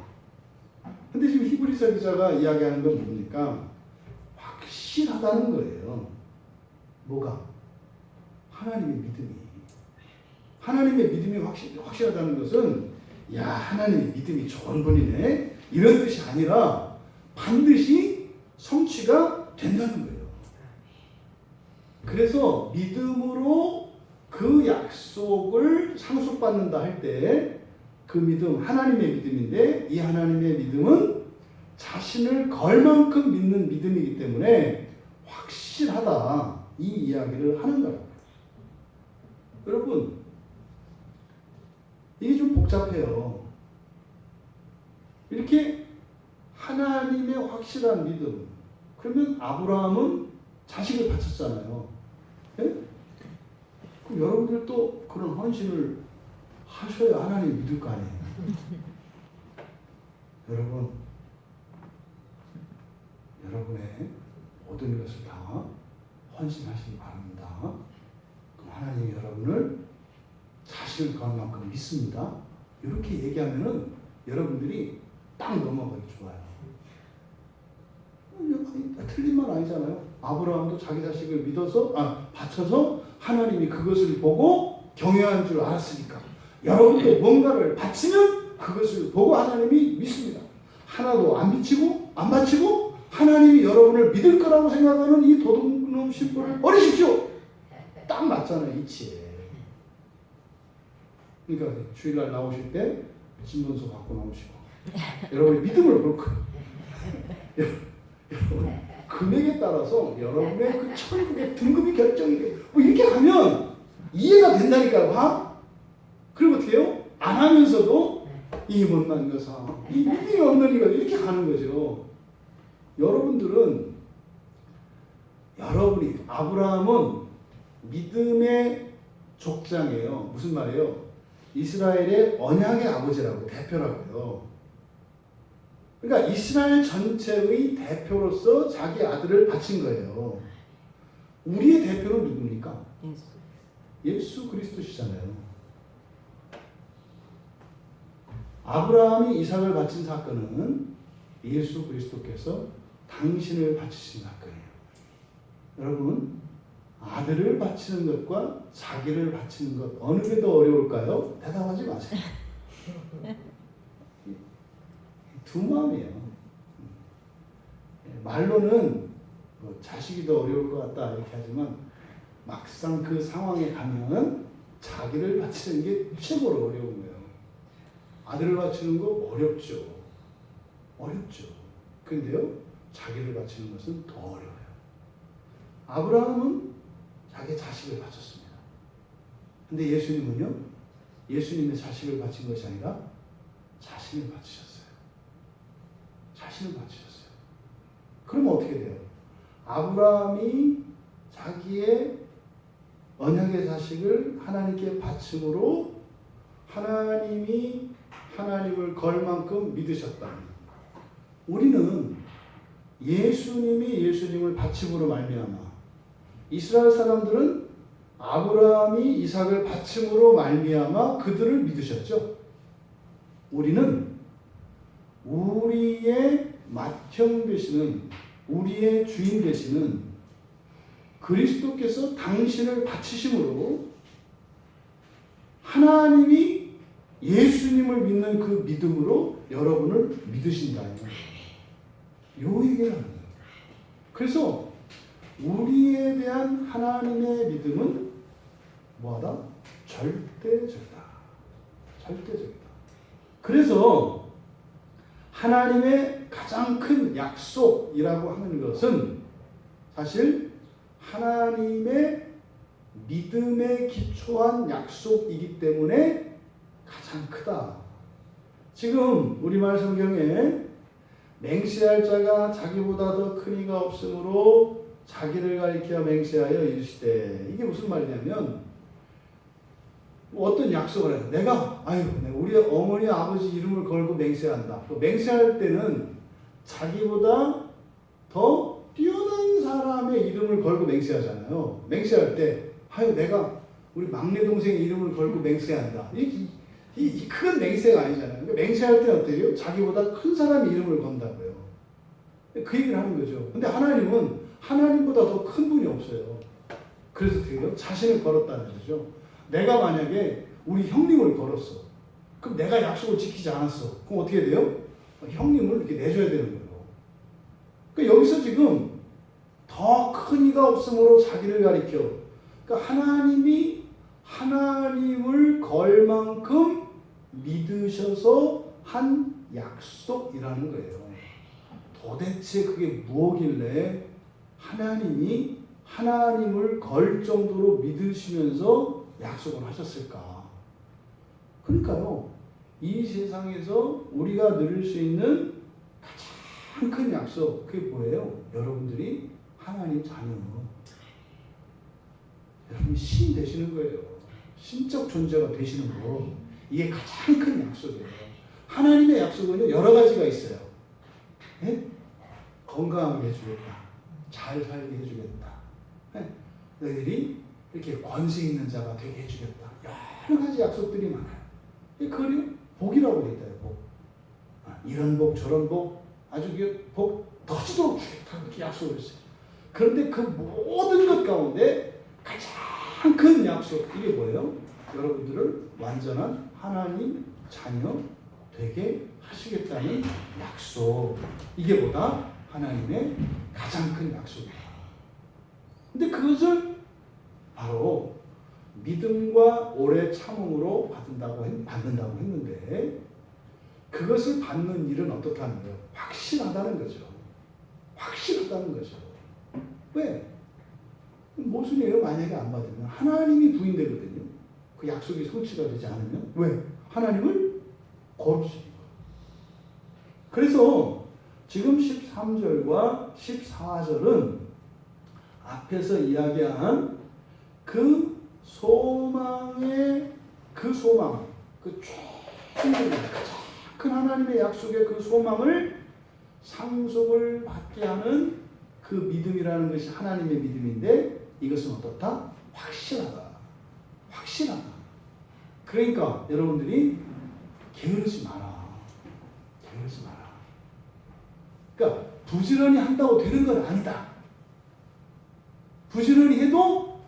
근데 지금 히브리서 기자가 이야기하는 건 뭡니까? 확실하다는 거예요. 뭐가? 하나님의 믿음이. 하나님의 믿음이 확실하다는 것은 야, 하나님의 믿음이 좋은 분이네. 이런 뜻이 아니라 반드시 성취가 된다는 거예요. 그래서 믿음으로 그 약속을 상속받는다 할 때 그 믿음, 하나님의 믿음인데 이 하나님의 믿음은 자신을 걸 만큼 믿는 믿음이기 때문에 확실하다. 이 이야기를 하는 거라고요. 여러분, 이게 좀 복잡해요. 이렇게 하나님의 확실한 믿음. 그러면 아브라함은 자식을 바쳤잖아요. 예? 그럼 여러분들도 그런 헌신을 하셔야 하나님 믿을 거 아니에요. 여러분의 모든 것을 다 헌신하시기 바랍니다. 그럼 하나님이 여러분을 자신을 구할 만큼 믿습니다. 이렇게 얘기하면은 여러분들이 딱 넘어가기 좋아요. 틀린 말 아니잖아요. 아브라함도 자기 자식을 바쳐서 하나님이 그것을 보고 경외한 줄 알았으니까 여러분도 뭔가를 바치면 그것을 보고 하나님이 믿습니다. 하나도 안 바치고 하나님이 여러분을 믿을 거라고 생각하는 이 도둑놈 신부를 버리십시오. 딱 맞잖아요, 이치에. 그러니까 주일날 나오실 때 진문서 갖고 나오시고 여러분의 믿음을 볼 거예요. 여러분 금액에 따라서 여러분의 그 천국의 등급이 결정이 돼요. 뭐 이렇게 하면 이해가 된다니까요. 그리고 어떻게 해요? 안 하면서도 이 못난 여사, 이 믿음이 없는 이가 이렇게 가는 거죠. 여러분이 아브라함은 믿음의 족장이에요. 무슨 말이에요? 이스라엘의 언약의 아버지라고, 대표라고요. 그러니까 이스라엘 전체의 대표로서 자기 아들을 바친 거예요. 우리의 대표는 누굽니까? 예수 그리스도시잖아요. 아브라함이 이삭을 바친 사건은 예수 그리스도께서 당신을 바치신 사건이에요. 여러분, 아들을 바치는 것과 자기를 바치는 것 어느 게 더 어려울까요? 대답하지 마세요. 두 마음이에요. 말로는 자식이 더 어려울 것 같다 이렇게 하지만 막상 그 상황에 가면 자기를 바치는 게 최고로 어려운 거예요. 아들을 바치는 거 어렵죠. 그런데요, 자기를 바치는 것은 더 어려워요. 아브라함은 자기 자식을 바쳤습니다. 근데 예수님은요, 예수님의 자식을 바친 것이 아니라 자신을 바치셨어요. 그러면 어떻게 돼요? 아브라함이 자기의 언약의 자식을 하나님께 바침으로 하나님이 하나님을 걸 만큼 믿으셨다. 우리는 예수님이 예수님을 바침으로 말미암아, 이스라엘 사람들은 아브라함이 이삭을 바침으로 말미암아 그들을 믿으셨죠. 우리는 우리의 맏형 되시는, 우리의 주인 되시는 그리스도께서 당신을 바치심으로 하나님이 예수님을 믿는 그 믿음으로 여러분을 믿으신다. 요 얘기를 하는 거예요. 그래서 우리에 대한 하나님의 믿음은 뭐하다? 절대적이다. 그래서 하나님의 가장 큰 약속이라고 하는 것은 사실 하나님의 믿음에 기초한 약속이기 때문에 가장 크다. 지금 우리말 성경에 맹세할 자가 자기보다 더 큰 이가 없으므로 자기를 가리켜 맹세하여 이르시되, 이게 무슨 말이냐면 어떤 약속을 해요. 내가 우리 어머니 아버지 이름을 걸고 맹세한다. 맹세할 때는 자기보다 더 뛰어난 사람의 이름을 걸고 맹세하잖아요. 맹세할 때 내가 우리 막내 동생의 이름을 걸고 맹세한다. 이 큰 맹세가 아니잖아요. 그러니까 맹세할 때 어때요? 자기보다 큰 사람의 이름을 건다고요. 그 얘기를 하는 거죠. 근데 하나님은 하나님보다 더 큰 분이 없어요. 그래서 어떻게 자신을 걸었다는 거죠. 내가 만약에 우리 형님을 걸었어. 그럼 내가 약속을 지키지 않았어. 그럼 어떻게 돼요? 형님을 이렇게 내줘야 되는 거예요. 그러니까 여기서 지금 더 큰 이가 없으므로 자기를 가리켜. 그러니까 하나님이 하나님을 걸 만큼 믿으셔서 한 약속이라는 거예요. 도대체 그게 무엇길래 하나님이 하나님을 걸 정도로 믿으시면서 약속을 하셨을까? 그러니까요. 이 세상에서 우리가 누릴 수 있는 가장 큰 약속, 그게 뭐예요? 여러분들이 하나님 자녀. 여러분이 신 되시는 거예요. 신적 존재가 되시는 거. 이게 가장 큰 약속이에요. 하나님의 약속은요, 여러 가지가 있어요. 네? 건강하게 해주겠다. 잘 살게 해주겠다. 네? 너희들이 이렇게 권세 있는 자가 되게 해주겠다. 여러 가지 약속들이 많아요. 그걸 복이라고 돼 있어요. 복. 이런 복, 저런 복, 아주 복 더지도록 주겠다. 이렇게 약속을 했어요. 그런데 그 모든 것 가운데 가장 큰 약속, 이게 뭐예요? 여러분들을 완전한 하나님 자녀 되게 하시겠다는 약속. 이게 뭐다? 하나님의 가장 큰 약속이다. 근데 그것을 바로 믿음과 오래 참음으로 받는다고 했는데, 그것을 받는 일은 어떻다는 거예요? 확실하다는 거죠. 확실하다는 거죠. 왜? 모순이에요. 만약에 안 받으면 하나님이 부인되거든요. 그 약속이 성취가 되지 않으면. 왜? 하나님을 거르시니까. 그래서 지금 13절과 14절은 앞에서 이야기한 그 소망의 그 소망, 그 최고의 가장 큰 하나님의 약속의 그 소망을 상속을 받게 하는 그 믿음이라는 것이 하나님의 믿음인데, 이것은 어떻다? 확실하다. 확실하다. 그러니까 여러분들이 게으르지 마라. 게으르지 마라. 그러니까 부지런히 한다고 되는 건 아니다. 부지런히 해도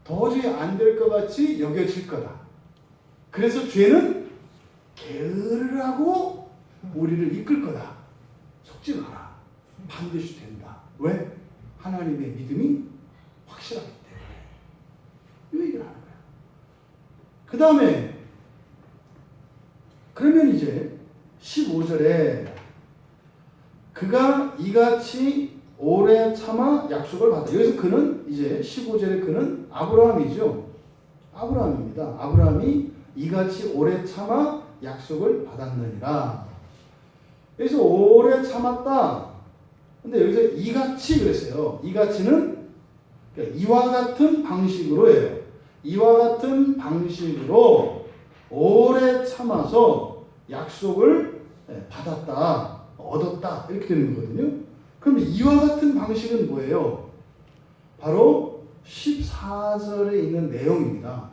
도저히 안 될 것 같이 여겨질 거다. 그래서 죄는 게으르라고 우리를 이끌 거다. 속지 마라. 반드시 된다. 왜? 하나님의 믿음이 확실하기 때문에. 이 얘기를 하는 거예요. 그 다음에 그러면 이제 15절에 그가 이같이 오래 참아 약속을 받아. 여기서 그는 이제 15절에 그는 아브라함이죠. 아브라함입니다. 아브라함이 이같이 오래 참아 약속을 받았느니라. 여기서 오래 참았다. 근데 여기서 이같이 그랬어요. 이같이는 그러니까 이와 같은 방식으로예요. 이와 같은 방식으로 오래 참아서 약속을 받았다, 얻었다, 이렇게 되는 거거든요. 그럼 이와 같은 방식은 뭐예요? 바로 14절에 있는 내용입니다.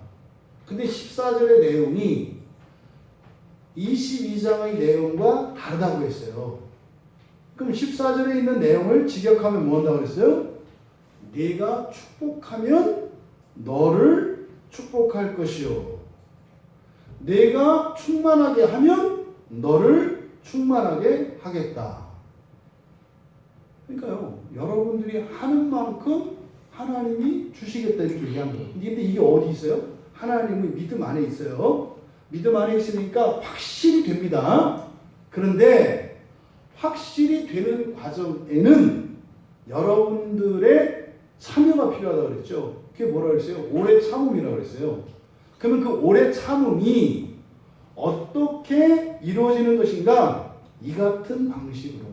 근데 14절의 내용이 22장의 내용과 다르다고 했어요. 그럼 14절에 있는 내용을 직역하면 뭐 한다고 그랬어요? 네가 축복하면 너를 축복할 것이요. 네가 충만하게 하면 너를 충만하게 하겠다. 그러니까요, 여러분들이 하는 만큼 하나님이 주시겠다 이렇게 얘기한 거예요. 근데 이게 어디 있어요? 하나님의 믿음 안에 있어요. 믿음 안에 있으니까 확실히 됩니다. 그런데 확실히 되는 과정에는 여러분들의 참여가 필요하다고 그랬죠. 그게 뭐라고 그랬어요? 오래 참음이라고 그랬어요. 그러면 그 오래 참음이 어떻게 이루어지는 것인가? 이 같은 방식으로.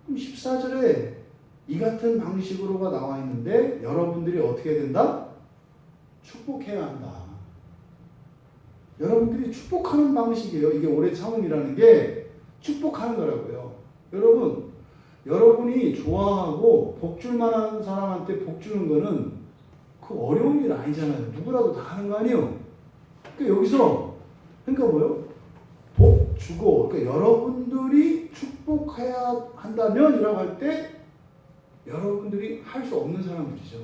그럼 14절에 이 같은 방식으로가 나와 있는데 여러분들이 어떻게 된다? 축복해야 한다. 여러분들이 축복하는 방식이에요. 이게 오래 참음이라는 게 축복하는 거라고요. 여러분이 좋아하고 복 줄 만한 사람한테 복 주는 거는 그 어려운 일 아니잖아요. 누구라도 다 하는 거 아니에요. 그러니까 여기서 그러니까 뭐요? 복 주고, 그러니까 여러분들이 축복해야 한다면 이라고 할 때 여러분들이 할 수 없는 사람들이죠.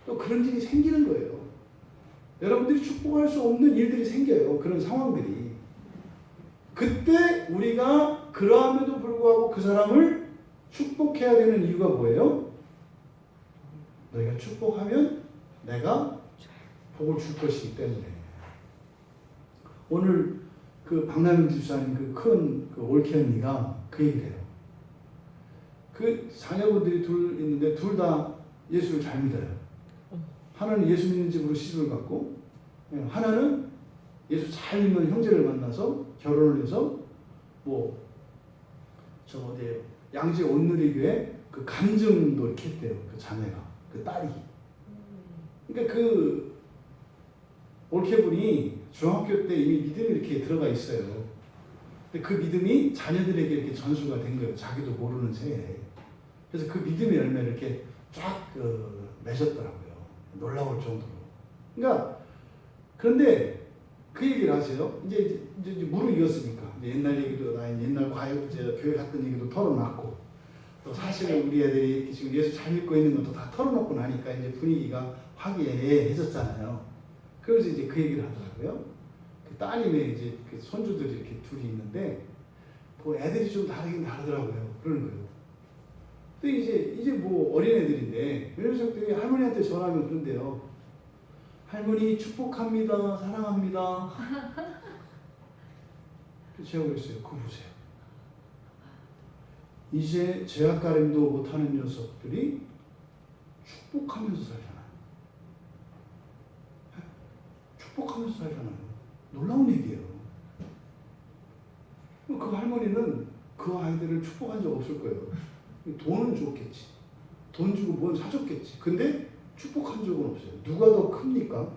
또 그런 일이 생기는 거예요. 여러분들이 축복할 수 없는 일들이 생겨요. 그런 상황들이. 그때 우리가 그러함에도 불구하고 그 사람을 축복해야 되는 이유가 뭐예요? 너희가 축복하면 내가 복을 줄 것이기 때문에. 오늘 그 박남영 집사님 그 큰 그 올케 언니가 그 얘기를 해요. 그 자녀분들이 둘 있는데 둘 다 예수를 잘 믿어요. 하나는 예수 믿는 집으로 시집을 갔고, 하나는 예수 잘 믿는 형제를 만나서 결혼을 해서 저 어디에요? 양재 온누리교회 그 간증도 이렇게 했대요. 그 자매가, 그 딸이. 그러니까 그 올케분이 중학교 때 이미 믿음이 이렇게 들어가 있어요. 근데 그 믿음이 자녀들에게 이렇게 전수가 된 거예요. 자기도 모르는 새에. 그래서 그 믿음의 열매를 이렇게 쫙 맺었더라고요. 놀라울 정도로. 그러니까 그런데 그 얘기를 하세요. 이제 무르익었으니까. 옛날 얘기도 옛날 교회 갔던 얘기도 털어놨고, 또 사실은 우리 애들이 지금 예수 잘 믿고 있는 것도 다 털어놓고 나니까 이제 분위기가 화기애애해졌잖아요. 그래서 이제 그 얘기를 하더라고요. 그 따님의 이제 그 손주들이 이렇게 둘이 있는데, 뭐 애들이 좀 다르긴 다르더라고요. 그러는 거예요. 근데 이제 뭐 어린애들인데, 이 녀석들이 할머니한테 전화하면 그런데요. 할머니 축복합니다. 사랑합니다. 제가 그랬어요. 그거 보세요. 이제 제약가림도 못하는 녀석들이 축복하면서 살잖아요. 축복하면서 살잖아요. 놀라운 얘기예요. 그 할머니는 그 아이들을 축복한 적 없을 거예요. 돈은 줬겠지. 돈 주고 뭘 사줬겠지. 근데 축복한 적은 없어요. 누가 더 큽니까?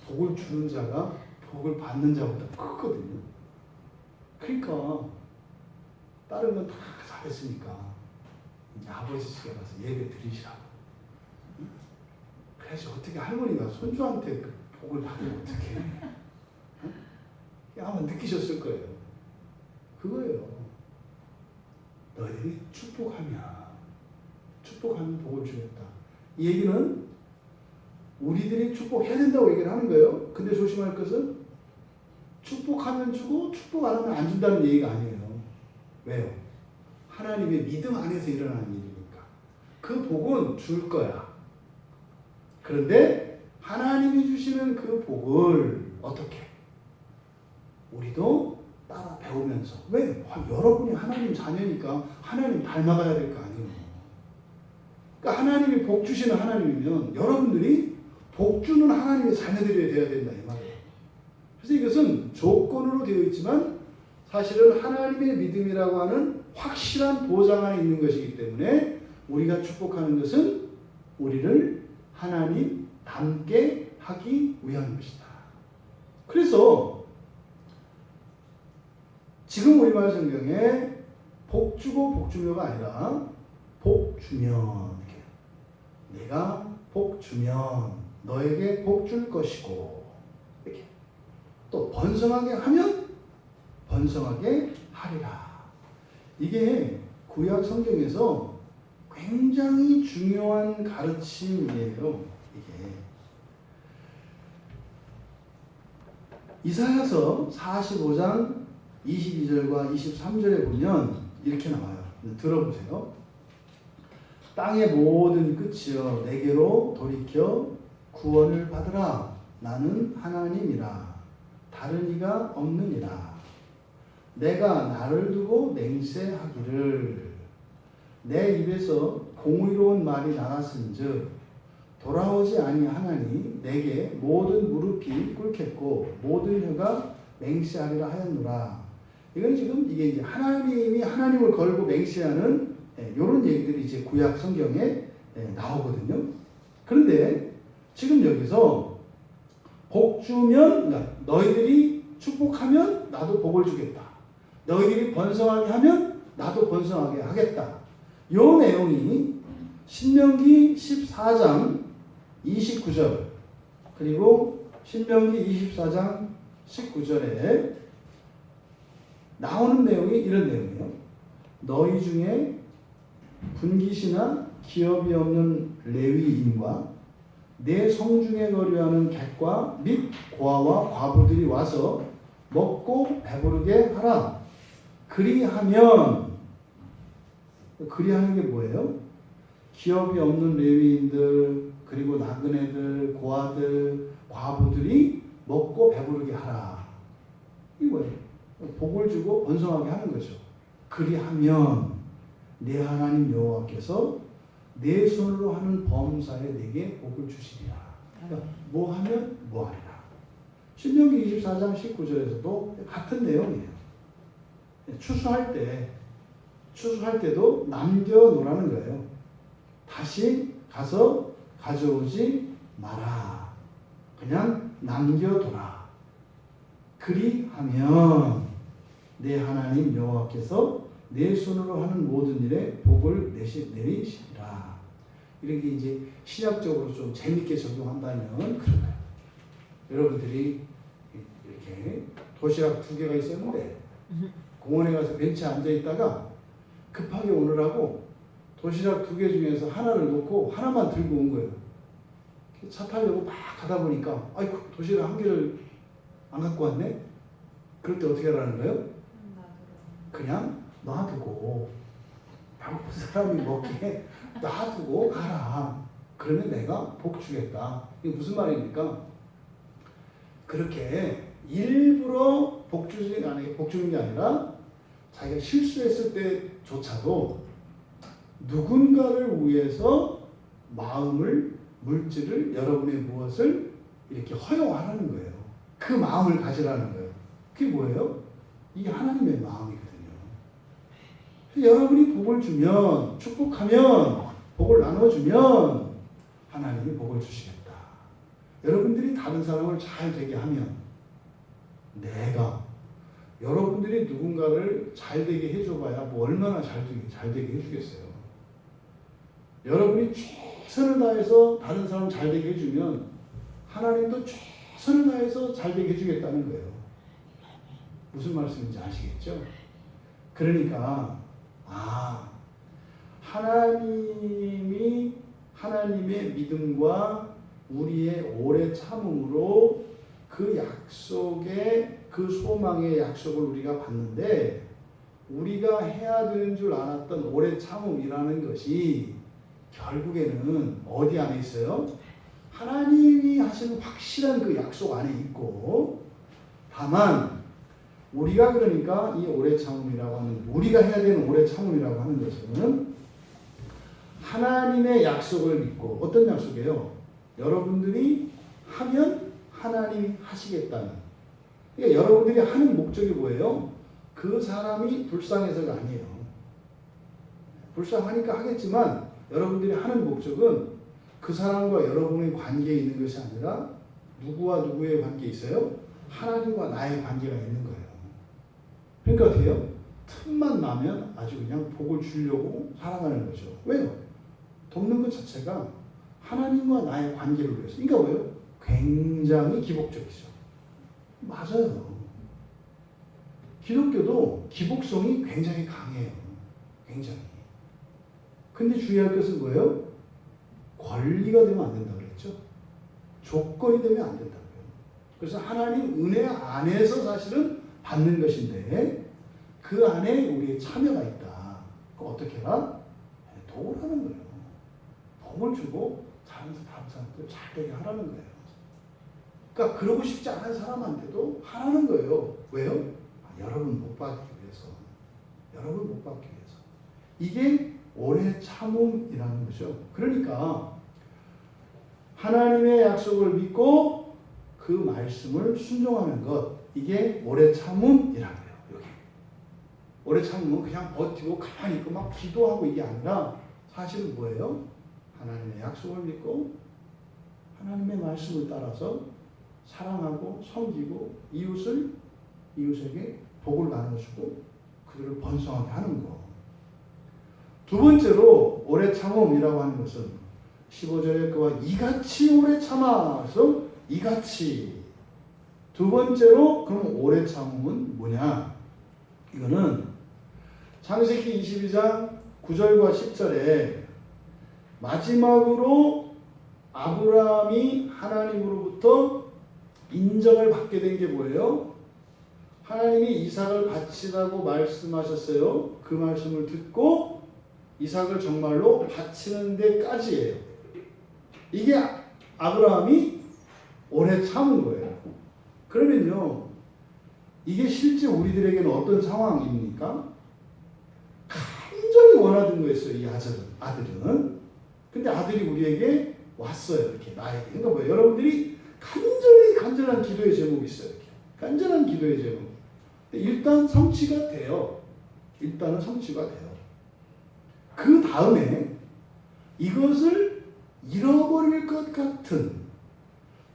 복을 주는 자가 복을 받는 자보다 크거든요. 그러니까 다른 건 다 잘했으니까 이제 아버지 집에 가서 예배 드리시라고. 그래서 어떻게 할머니가 손주한테 그 복을 받으면 어떻게 해? 아마 느끼셨을 거예요. 그거예요. 너희들이 축복하면 복을 주겠다. 이 얘기는 우리들이 축복해야 된다고 얘기를 하는 거예요. 근데 조심할 것은 축복하면 주고 축복 안 하면 안 준다는 얘기가 아니에요. 왜요? 하나님의 믿음 안에서 일어나는 일이니까. 그 복은 줄 거야. 그런데 하나님이 주시는 그 복을 어떻게? 우리도 따라 배우면서. 왜? 여러분이 하나님 자녀니까 하나님 닮아가야 될 거 아니에요. 그러니까 하나님이 복 주시는 하나님이면 여러분들이 복 주는 하나님의 자녀들이 되어야 된다 이 말이에요. 그래서 이것은 조건으로 되어 있지만 사실은 하나님의 믿음이라고 하는 확실한 보장 안에 있는 것이기 때문에 우리가 축복하는 것은 우리를 하나님 닮게 하기 위한 것이다. 그래서 지금 우리말 성경에 복 주고 복 주며가 아니라 복 주면, 내가 복 주면 너에게 복 줄 것이고, 이렇게 또 번성하게 하면 번성하게 하리라. 이게 구약 성경에서 굉장히 중요한 가르침이에요. 이게 이사야서 45장 22절과 23절에 보면 이렇게 나와요. 들어보세요. 땅의 모든 끝이여 내게로 돌이켜 구원을 받으라. 나는 하나님이라. 다른 이가 없느니라. 내가 나를 두고 맹세하기를 내 입에서 공의로운 말이 나갔은즉 돌아오지 아니하나니 내게 모든 무릎이 꿇겠고 모든 혀가 맹세하리라 하였노라. 이건 지금 이게 이제 하나님이 하나님을 걸고 맹세하는 이런 얘기들이 이제 구약 성경에 나오거든요. 그런데 지금 여기서 복 주면, 그러니까 너희들이 축복하면 나도 복을 주겠다. 너희들이 번성하게 하면 나도 번성하게 하겠다. 이 내용이 신명기 14장 29절 그리고 신명기 24장 19절에 나오는 내용이 이런 내용이에요. 너희 중에 분깃이나 기업이 없는 레위인과 내 성중에 거류하는 객과 및 고아와 과부들이 와서 먹고 배부르게 하라. 그리하면, 그리하는 게 뭐예요? 기업이 없는 레위인들, 그리고 나그네들, 고아들, 과부들이 먹고 배부르게 하라. 이게 뭐예요? 복을 주고 번성하게 하는 거죠. 그리하면 내 하나님 여호와께서 내 손으로 하는 범사에 내게 복을 주시리라. 그러니까 뭐 하면 뭐 하리라. 신명기 24장 19절에서도 같은 내용이에요. 추수할 때도 남겨놓으라는 거예요. 다시 가서 가져오지 마라. 그냥 남겨둬라. 그리하면 내 하나님 여호와께서 내 손으로 하는 모든 일에 복을 내리시리라. 이렇게 이제 신약적으로 좀 재밌게 적용한다면 그런 거예요. 여러분들이 이렇게 도시락 2개가 있었는데 공원에 가서 벤치에 앉아 있다가 급하게 오느라고 도시락 2개 중에서 하나를 놓고 하나만 들고 온 거예요. 차 타려고 막 가다 보니까 아이고 도시락 1개를 안 갖고 왔네? 그럴 때 어떻게 하라는 거예요? 그냥 놔두고 배고픈 사람이 먹기에 놔두고 가라. 그러면 내가 복 주겠다. 이게 무슨 말입니까? 그렇게 일부러 복 주는 게 아니라 자기가 실수했을 때조차도 누군가를 위해서 마음을, 물질을, 여러분의 무엇을 이렇게 허용하라는 거예요. 그 마음을 가지라는 거예요. 그게 뭐예요? 이게 하나님의 마음이거든요. 여러분이 복을 주면, 축복하면, 복을 나눠주면 하나님이 복을 주시겠다. 여러분들이 다른 사람을 잘 되게 하면 내가 여러분들이 누군가를 잘 되게 해줘봐야 뭐 얼마나 잘 되게 해주겠어요. 여러분이 최선을 다해서 다른 사람 잘 되게 해주면 하나님도 최선을 다해서 잘 되게 해주겠다는 거예요. 무슨 말씀인지 아시겠죠? 그러니까 하나님의 믿음과 우리의 오래 참음으로 그 약속의 그 소망의 약속을 우리가 받는데 우리가 해야 되는 줄 알았던 오래 참음이라는 것이 결국에는 어디 안에 있어요? 하나님이 하시는 확실한 그 약속 안에 있고 다만 우리가 그러니까 이 오래 참음이라고 하는 우리가 해야 되는 오래 참음이라고 하는 것은 하나님의 약속을 믿고 어떤 약속이에요? 여러분들이 하면 하나님이 하시겠다는 그러니까 여러분들이 하는 목적이 뭐예요? 그 사람이 불쌍해서가 아니에요. 불쌍하니까 하겠지만 여러분들이 하는 목적은 그 사람과 여러분의 관계에 있는 것이 아니라 누구와 누구의 관계에 있어요? 하나님과 나의 관계가 있는 거예요. 그러니까 어떻게 해요? 틈만 나면 아주 그냥 복을 주려고 살아가는 거죠. 왜요? 돕는 것 자체가 하나님과 나의 관계를 위해서. 그러니까 뭐예요? 굉장히 기복적이죠. 맞아요. 기독교도 기복성이 굉장히 강해요. 굉장히. 근데 주의할 것은 뭐예요? 권리가 되면 안 된다고 그랬죠. 조건이 되면 안 된다고요. 그래서 하나님 은혜 안에서 사실은 받는 것인데 그 안에 우리의 참여가 있다. 그거 어떻게 해라? 도우라는 거예요. 복을 주고 다른 사람들 잘 되게 하라는 거예요. 그러니까 그러고 싶지 않은 사람한테도 하라는 거예요. 왜요? 여러분 못 받기 위해서. 여러분 못 받기 위해서. 이게 오래 참음이라는 거죠. 그러니까 하나님의 약속을 믿고 그 말씀을 순종하는 것 이게 오래 참음이라는 거예요. 여기. 오래 참음은 그냥 버티고 가만히 있고 막 기도하고 이게 아니라 사실은 뭐예요? 하나님의 약속을 믿고 하나님의 말씀을 따라서 사랑하고 섬기고 이웃에게 복을 나눠주고 그들을 번성하게 하는 거. 두 번째로 오래 참음이라고 하는 것은 15절에 그와 이같이 오래 참아서 이같이 두 번째로 그럼 오래 참음은 뭐냐? 이거는 창세기 22장 9절과 10절에 마지막으로 아브라함이 하나님으로부터 인정을 받게 된 게 뭐예요? 하나님이 이삭을 바치라고 말씀하셨어요. 그 말씀을 듣고 이삭을 정말로 바치는 데까지예요. 이게 아브라함이 오래 참은 거예요. 그러면요, 이게 실제 우리들에게는 어떤 상황입니까? 간절히 원하던 거였어요. 이 아들은. 근데 아들이 우리에게 왔어요. 이렇게 나에게. 그러니까 뭐예요? 여러분들이 간절한 기도의 제목이 있어요. 이렇게. 간절한 기도의 제목. 일단 성취가 돼요. 일단은 성취가 돼요. 그 다음에 이것을 잃어버릴 것 같은,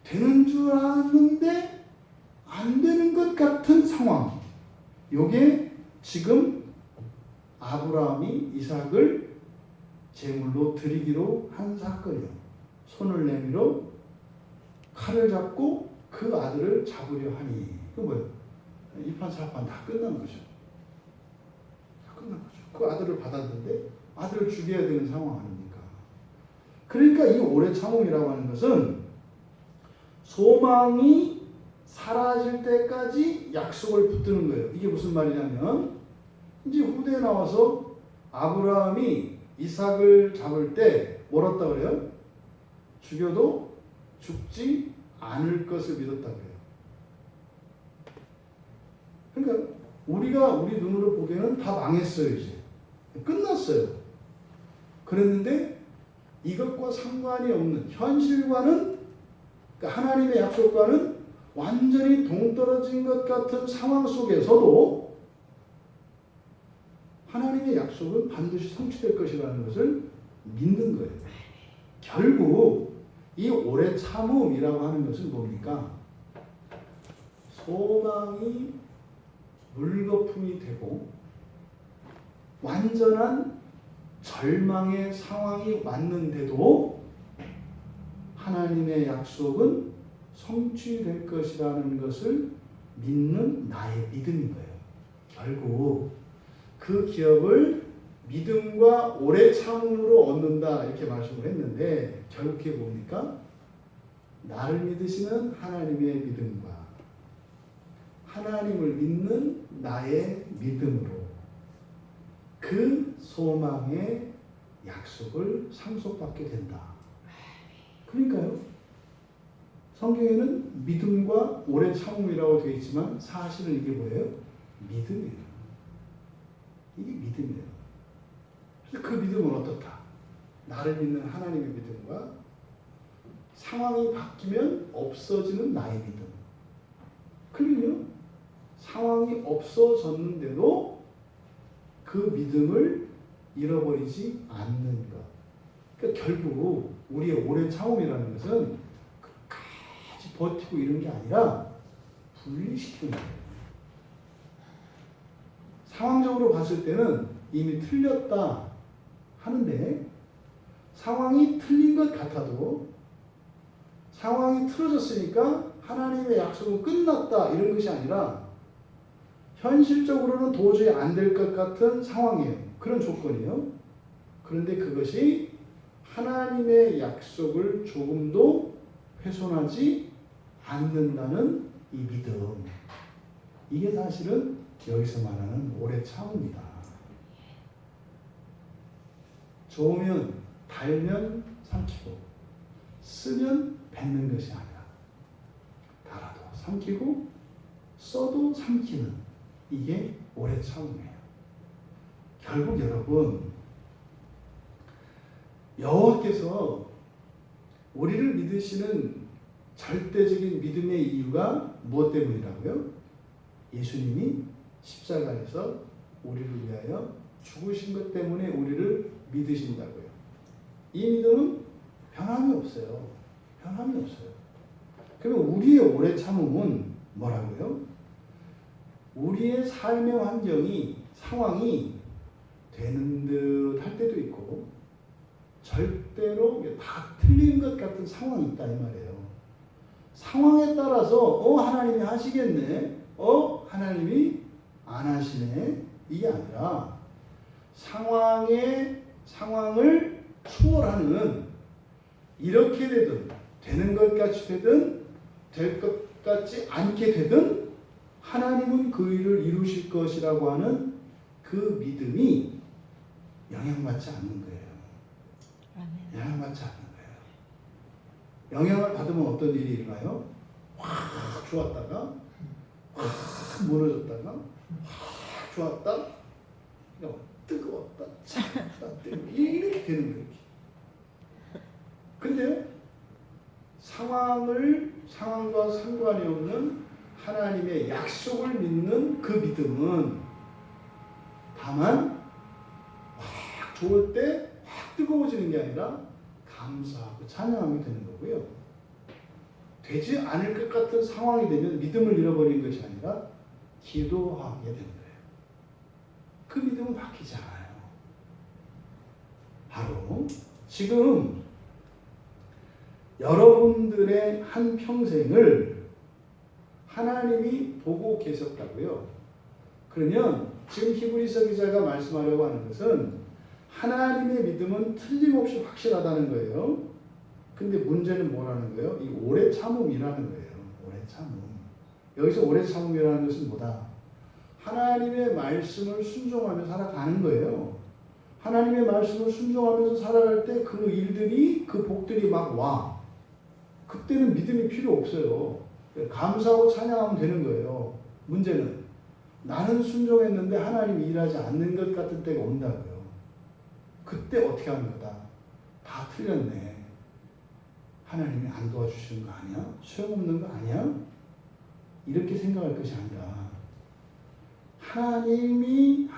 되는 줄 아는데 안 되는 것 같은 상황. 요게 지금 아브라함이 이삭을 제물로 드리기로 한 사건이요. 손을 내밀어 칼을 잡고 그 아들을 잡으려 하니. 그 뭐예요? 이판사판 다 끝난 거죠. 다 끝난 거죠. 그 아들을 받았는데 아들을 죽여야 되는 상황 아닙니까? 그러니까 이 오래 참음이라고 하는 것은 소망이 사라질 때까지 약속을 붙드는 거예요. 이게 무슨 말이냐면 이제 후대에 나와서 아브라함이 이삭을 잡을 때 뭐랬다 그래요? 죽여도 죽지 않을 것을 믿었다고 해요. 그러니까 우리가 우리 눈으로 보기에는 다 망했어요. 이제 끝났어요. 그랬는데 이것과 상관이 없는 현실과는, 그러니까 하나님의 약속과는 완전히 동떨어진 것 같은 상황 속에서도 하나님의 약속은 반드시 성취될 것이라는 것을 믿는 거예요. 결국 이 오래 참음이라고 하는 것은 뭡니까? 소망이 물거품이 되고 완전한 절망의 상황이 왔는데도 하나님의 약속은 성취될 것이라는 것을 믿는 나의 믿음인 거예요. 결국 그 기업을 믿음과 오래 참음으로 얻는다 이렇게 말씀을 했는데 결국 그게 뭡니까? 나를 믿으시는 하나님의 믿음과 하나님을 믿는 나의 믿음으로 그 소망의 약속을 상속받게 된다. 그러니까요. 성경에는 믿음과 오래 참음이라고 되어 있지만 사실은 이게 뭐예요? 믿음이에요. 이게 믿음이에요. 그래서 그 믿음은 어떻다? 나를 믿는 하나님의 믿음과 상황이 바뀌면 없어지는 나의 믿음. 그러면요, 상황이 없어졌는데도 그 믿음을 잃어버리지 않는 것. 그러니까 결국 우리의 오래 참음이라는 것은 끝까지 버티고 이런 게 아니라 분리시키는 거예요. 상황적으로 봤을 때는 이미 틀렸다 하는데 상황이 틀린 것 같아도 상황이 틀어졌으니까 하나님의 약속은 끝났다 이런 것이 아니라 현실적으로는 도저히 안 될 것 같은 상황이에요. 그런 조건이에요. 그런데 그것이 하나님의 약속을 조금도 훼손하지 않는다는 이 믿음. 이게 사실은 여기서 말하는 오래 참음이다. 좋으면 달면 삼키고 쓰면 뱉는 것이 아니라 달아도 삼키고 써도 삼키는 이게 오래 참음이에요. 결국 여러분 여호와께서 우리를 믿으시는 절대적인 믿음의 이유가 무엇 때문이라고요? 예수님이 십자가에서 우리를 위하여 죽으신 것 때문에 우리를 믿으신다고요. 이 믿음은 변함이 없어요. 변함이 없어요. 그러면 우리의 오래 참음은 뭐라고요? 우리의 삶의 환경이, 상황이 되는 듯 할 때도 있고 절대로 다 틀린 것 같은 상황이 있다 이 말이에요. 상황에 따라서 하나님이 하시겠네, 하나님이 안 하시네, 이게 아니라 상황을 초월하는, 이렇게 되든 되는 것 같이 되든 될 것 같지 않게 되든 하나님은 그 일을 이루실 것이라고 하는 그 믿음이 영향받지 않는 거예요. 영향받지 않는 거예요. 영향을 받으면 어떤 일이 일어나요? 확 좋았다가 확 무너졌다가 확 좋았다 뜨거웠다, 차갑다, 이렇게 되는 거예요. 이렇게. 근데 상황과 상관이 없는 하나님의 약속을 믿는 그 믿음은 다만 확 좋을 때 확 뜨거워지는 게 아니라 감사하고 찬양하게 되는 거고요. 되지 않을 것 같은 상황이 되면 믿음을 잃어버린 것이 아니라 기도하게 되는 거예요. 그 믿음은 바뀌지 않아요. 바로 지금 여러분들의 한 평생을 하나님이 보고 계셨다고요. 그러면 지금 히브리서 기자가 말씀하려고 하는 것은 하나님의 믿음은 틀림없이 확실하다는 거예요. 근데 문제는 뭐라는 거예요? 이 오래 참음이라는 거예요. 오래 참음. 여기서 오래 참음이라는 것은 뭐다? 하나님의 말씀을 순종하며 살아가는 거예요. 하나님의 말씀을 순종하면서 살아갈 때 그 일들이, 그 복들이 막 와. 그때는 믿음이 필요 없어요. 감사하고 찬양하면 되는 거예요. 문제는 나는 순종했는데 하나님이 일하지 않는 것 같은 때가 온다고요. 그때 어떻게 하는 거다? 다 틀렸네. 하나님이 안 도와주시는 거 아니야? 소용없는 거 아니야? 이렇게 생각할 것이 아니라 하나님의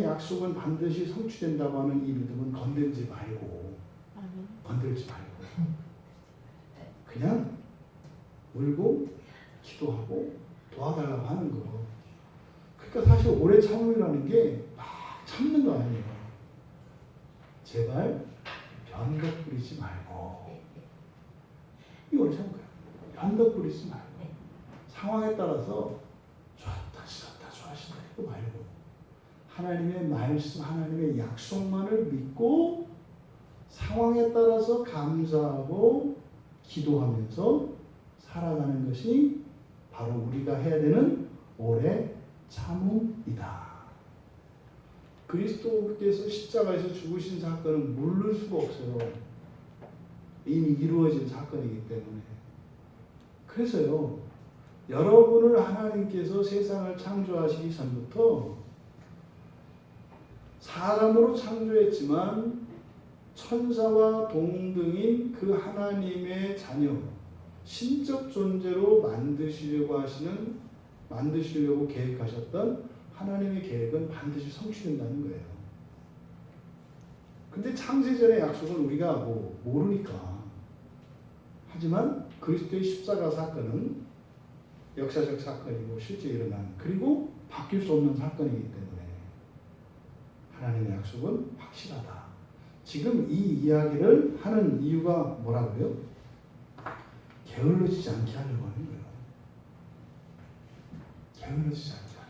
약속은 반드시 성취된다고 하는 이 믿음은 건들지 말고 그냥 울고 기도하고 도와달라고 하는 거. 그러니까 사실 오래 참음이라는 게 막 참는 거 아니에요. 제발 변덕 부리지 말고, 이거 오래 참은 거예요. 변덕 부리지 말고 상황에 따라서 좋았다 싫었다 좋아하시다 이거 말고 하나님의 말씀, 하나님의 약속만을 믿고 상황에 따라서 감사하고 기도하면서 살아가는 것이 바로 우리가 해야 되는 오래 참음이다. 그리스도께서 십자가에서 죽으신 사건은 모를 수가 없어요. 이미 이루어진 사건이기 때문에. 그래서요, 여러분을 하나님께서 세상을 창조하시기 전부터 사람으로 창조했지만 천사와 동등인 그 하나님의 자녀, 신적 존재로 만드시려고 계획하셨던 하나님의 계획은 반드시 성취된다는 거예요. 근데 창세전의 약속은 우리가 모르니까. 하지만 그리스도의 십자가 사건은 역사적 사건이고 실제 일어난, 그리고 바뀔 수 없는 사건이기 때문에 하나님의 약속은 확실하다. 지금 이 이야기를 하는 이유가 뭐라고요? 게을러지지 않게 하려고 하는 거예요. 게을러지지 않게 하려고.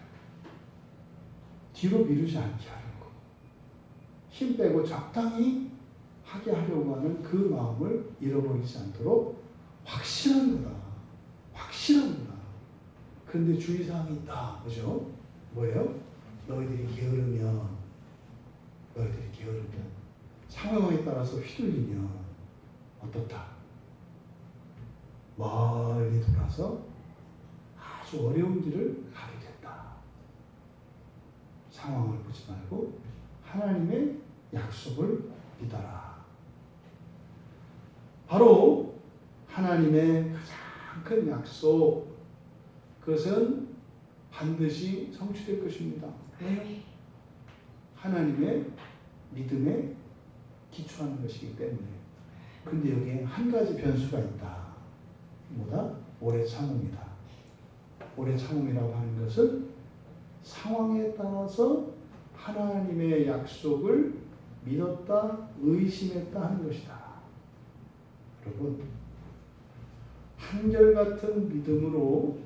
뒤로 미루지 않게 하려고. 힘 빼고 적당히 하게 하려고 하는 그 마음을 잃어버리지 않도록 확실한 거다. 확실한 거다. 그런데 주의사항이 있다. 그죠? 뭐예요? 너희들이 게으르면 상황에 따라서 휘둘리면 어떻다? 멀리 돌아서 아주 어려운 길을 가게 된다. 상황을 보지 말고 하나님의 약속을 믿어라. 바로 하나님의 가장 큰 약속, 그것은 반드시 성취될 것입니다. 왜요? 하나님의 믿음에 기초하는 것이기 때문에. 근데 여기에 한 가지 변수가 있다. 뭐다? 오래 참음이다. 오래 참음이라고 하는 것은 상황에 따라서 하나님의 약속을 믿었다, 의심했다 하는 것이다. 여러분, 한결같은 믿음으로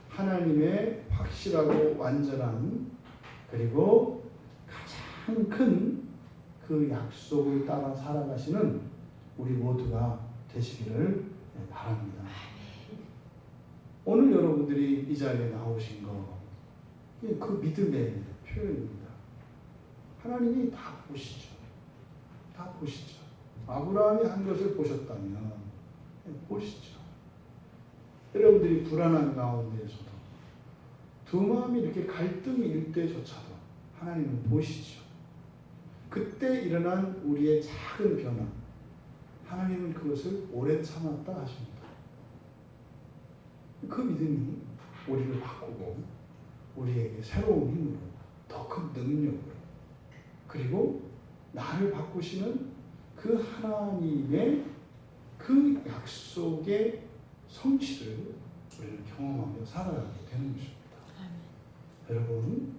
하나님의 확실하고 완전한, 그리고 가장 큰 그 약속을 따라 살아가시는 우리 모두가 되시기를 바랍니다. 오늘 여러분들이 이 자리에 나오신 거, 그 믿음의 표현입니다. 하나님이 다 보시죠. 다 보시죠. 아브라함이 한 것을 보셨다면 보시죠. 여러분들이 불안한 가운데에서도 두 마음이 이렇게 갈등일 때조차도 하나님은 보시죠. 그때 일어난 우리의 작은 변화, 하나님은 그것을 오래 참았다 하십니다. 그 믿음이 우리를 바꾸고 우리에게 새로운 힘으로, 더 큰 능력으로, 그리고 나를 바꾸시는 그 하나님의 그 약속의 성취를 우리는 경험하며 살아가게 되는 것입니다. 여러분,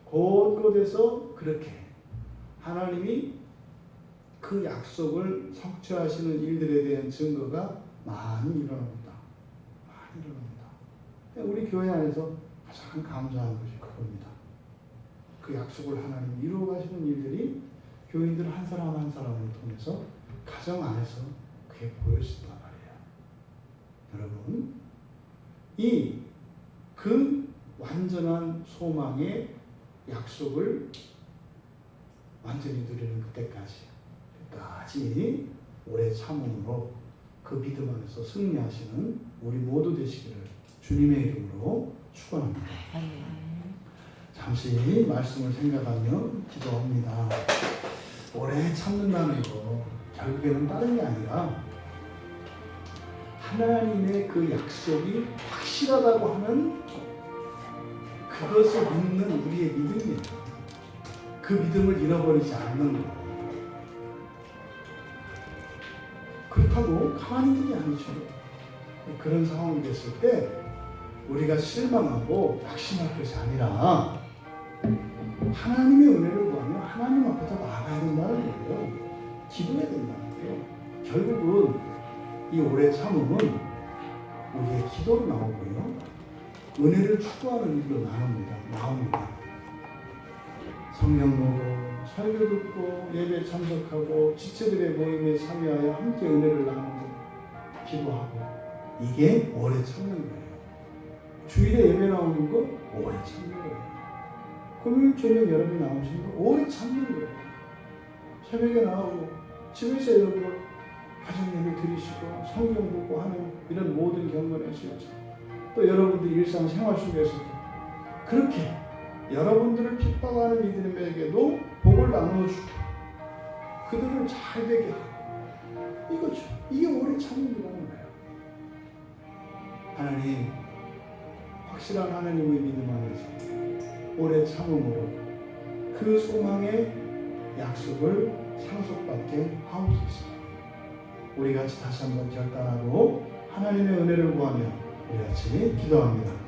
곳곳에서 그렇게 하나님이 그 약속을 성취하시는 일들에 대한 증거가 많이 일어납니다. 많이 일어납니다. 우리 교회 안에서 가장 감사한 것이 그겁니다. 그 약속을 하나님이 이루어 가시는 일들이 교인들 한 사람 한 사람을 통해서 가정 안에서 그게 보였단 말이에요. 여러분, 그 완전한 소망의 약속을 완전히 누리는 그때까지 오래 참음으로 그 믿음 안에서 승리하시는 우리 모두 되시기를 주님의 이름으로 축원합니다. 잠시 말씀을 생각하며 기도합니다. 오래 참는다는 거 결국에는 다른 게 아니라 하나님의 그 약속이 확실하다고 하는 그것을 믿는 우리의 믿음이에요. 그 믿음을 잃어버리지 않는 거예요. 그렇다고 가만히 있는 게 아니죠. 그런 상황이 됐을 때 우리가 실망하고 낙심할 것이 아니라 하나님의 은혜를 구하며 하나님 앞에서 나아가야 된다는 거예요. 기도해야 된다는 거예요. 결국은 이 오래 참음은 우리의 기도로 나오고요, 은혜를 추구하는 일로 나옵니다. 성경 보고, 설교 듣고, 예배 참석하고, 지체들의 모임에 참여하여 함께 은혜를 나누고, 기도하고, 이게 오래 참는 거예요. 주일에 예배 나오는 거 오래 참는 거예요. 금요일 저녁 여러분이 나오시는 거 오래 참는 거예요. 새벽에 나오고, 집에서 여러분 가정 예배 드리시고, 성경 보고 하는 이런 모든 경건의 실천, 또 여러분들 일상생활 속에서도 그렇게 여러분들을 핍박하는 이들에게도 복을 나누어주고 그들을 잘 되게 하고, 이거죠. 이게 오래 참음이라는 거예요. 하나님, 확실한 하나님의 믿음 안에서 오래 참음으로 그 소망의 약속을 상속받게 하옵소서. 우리 같이 다시 한번 결단하고 하나님의 은혜를 구하며 우리 같이 기도합니다.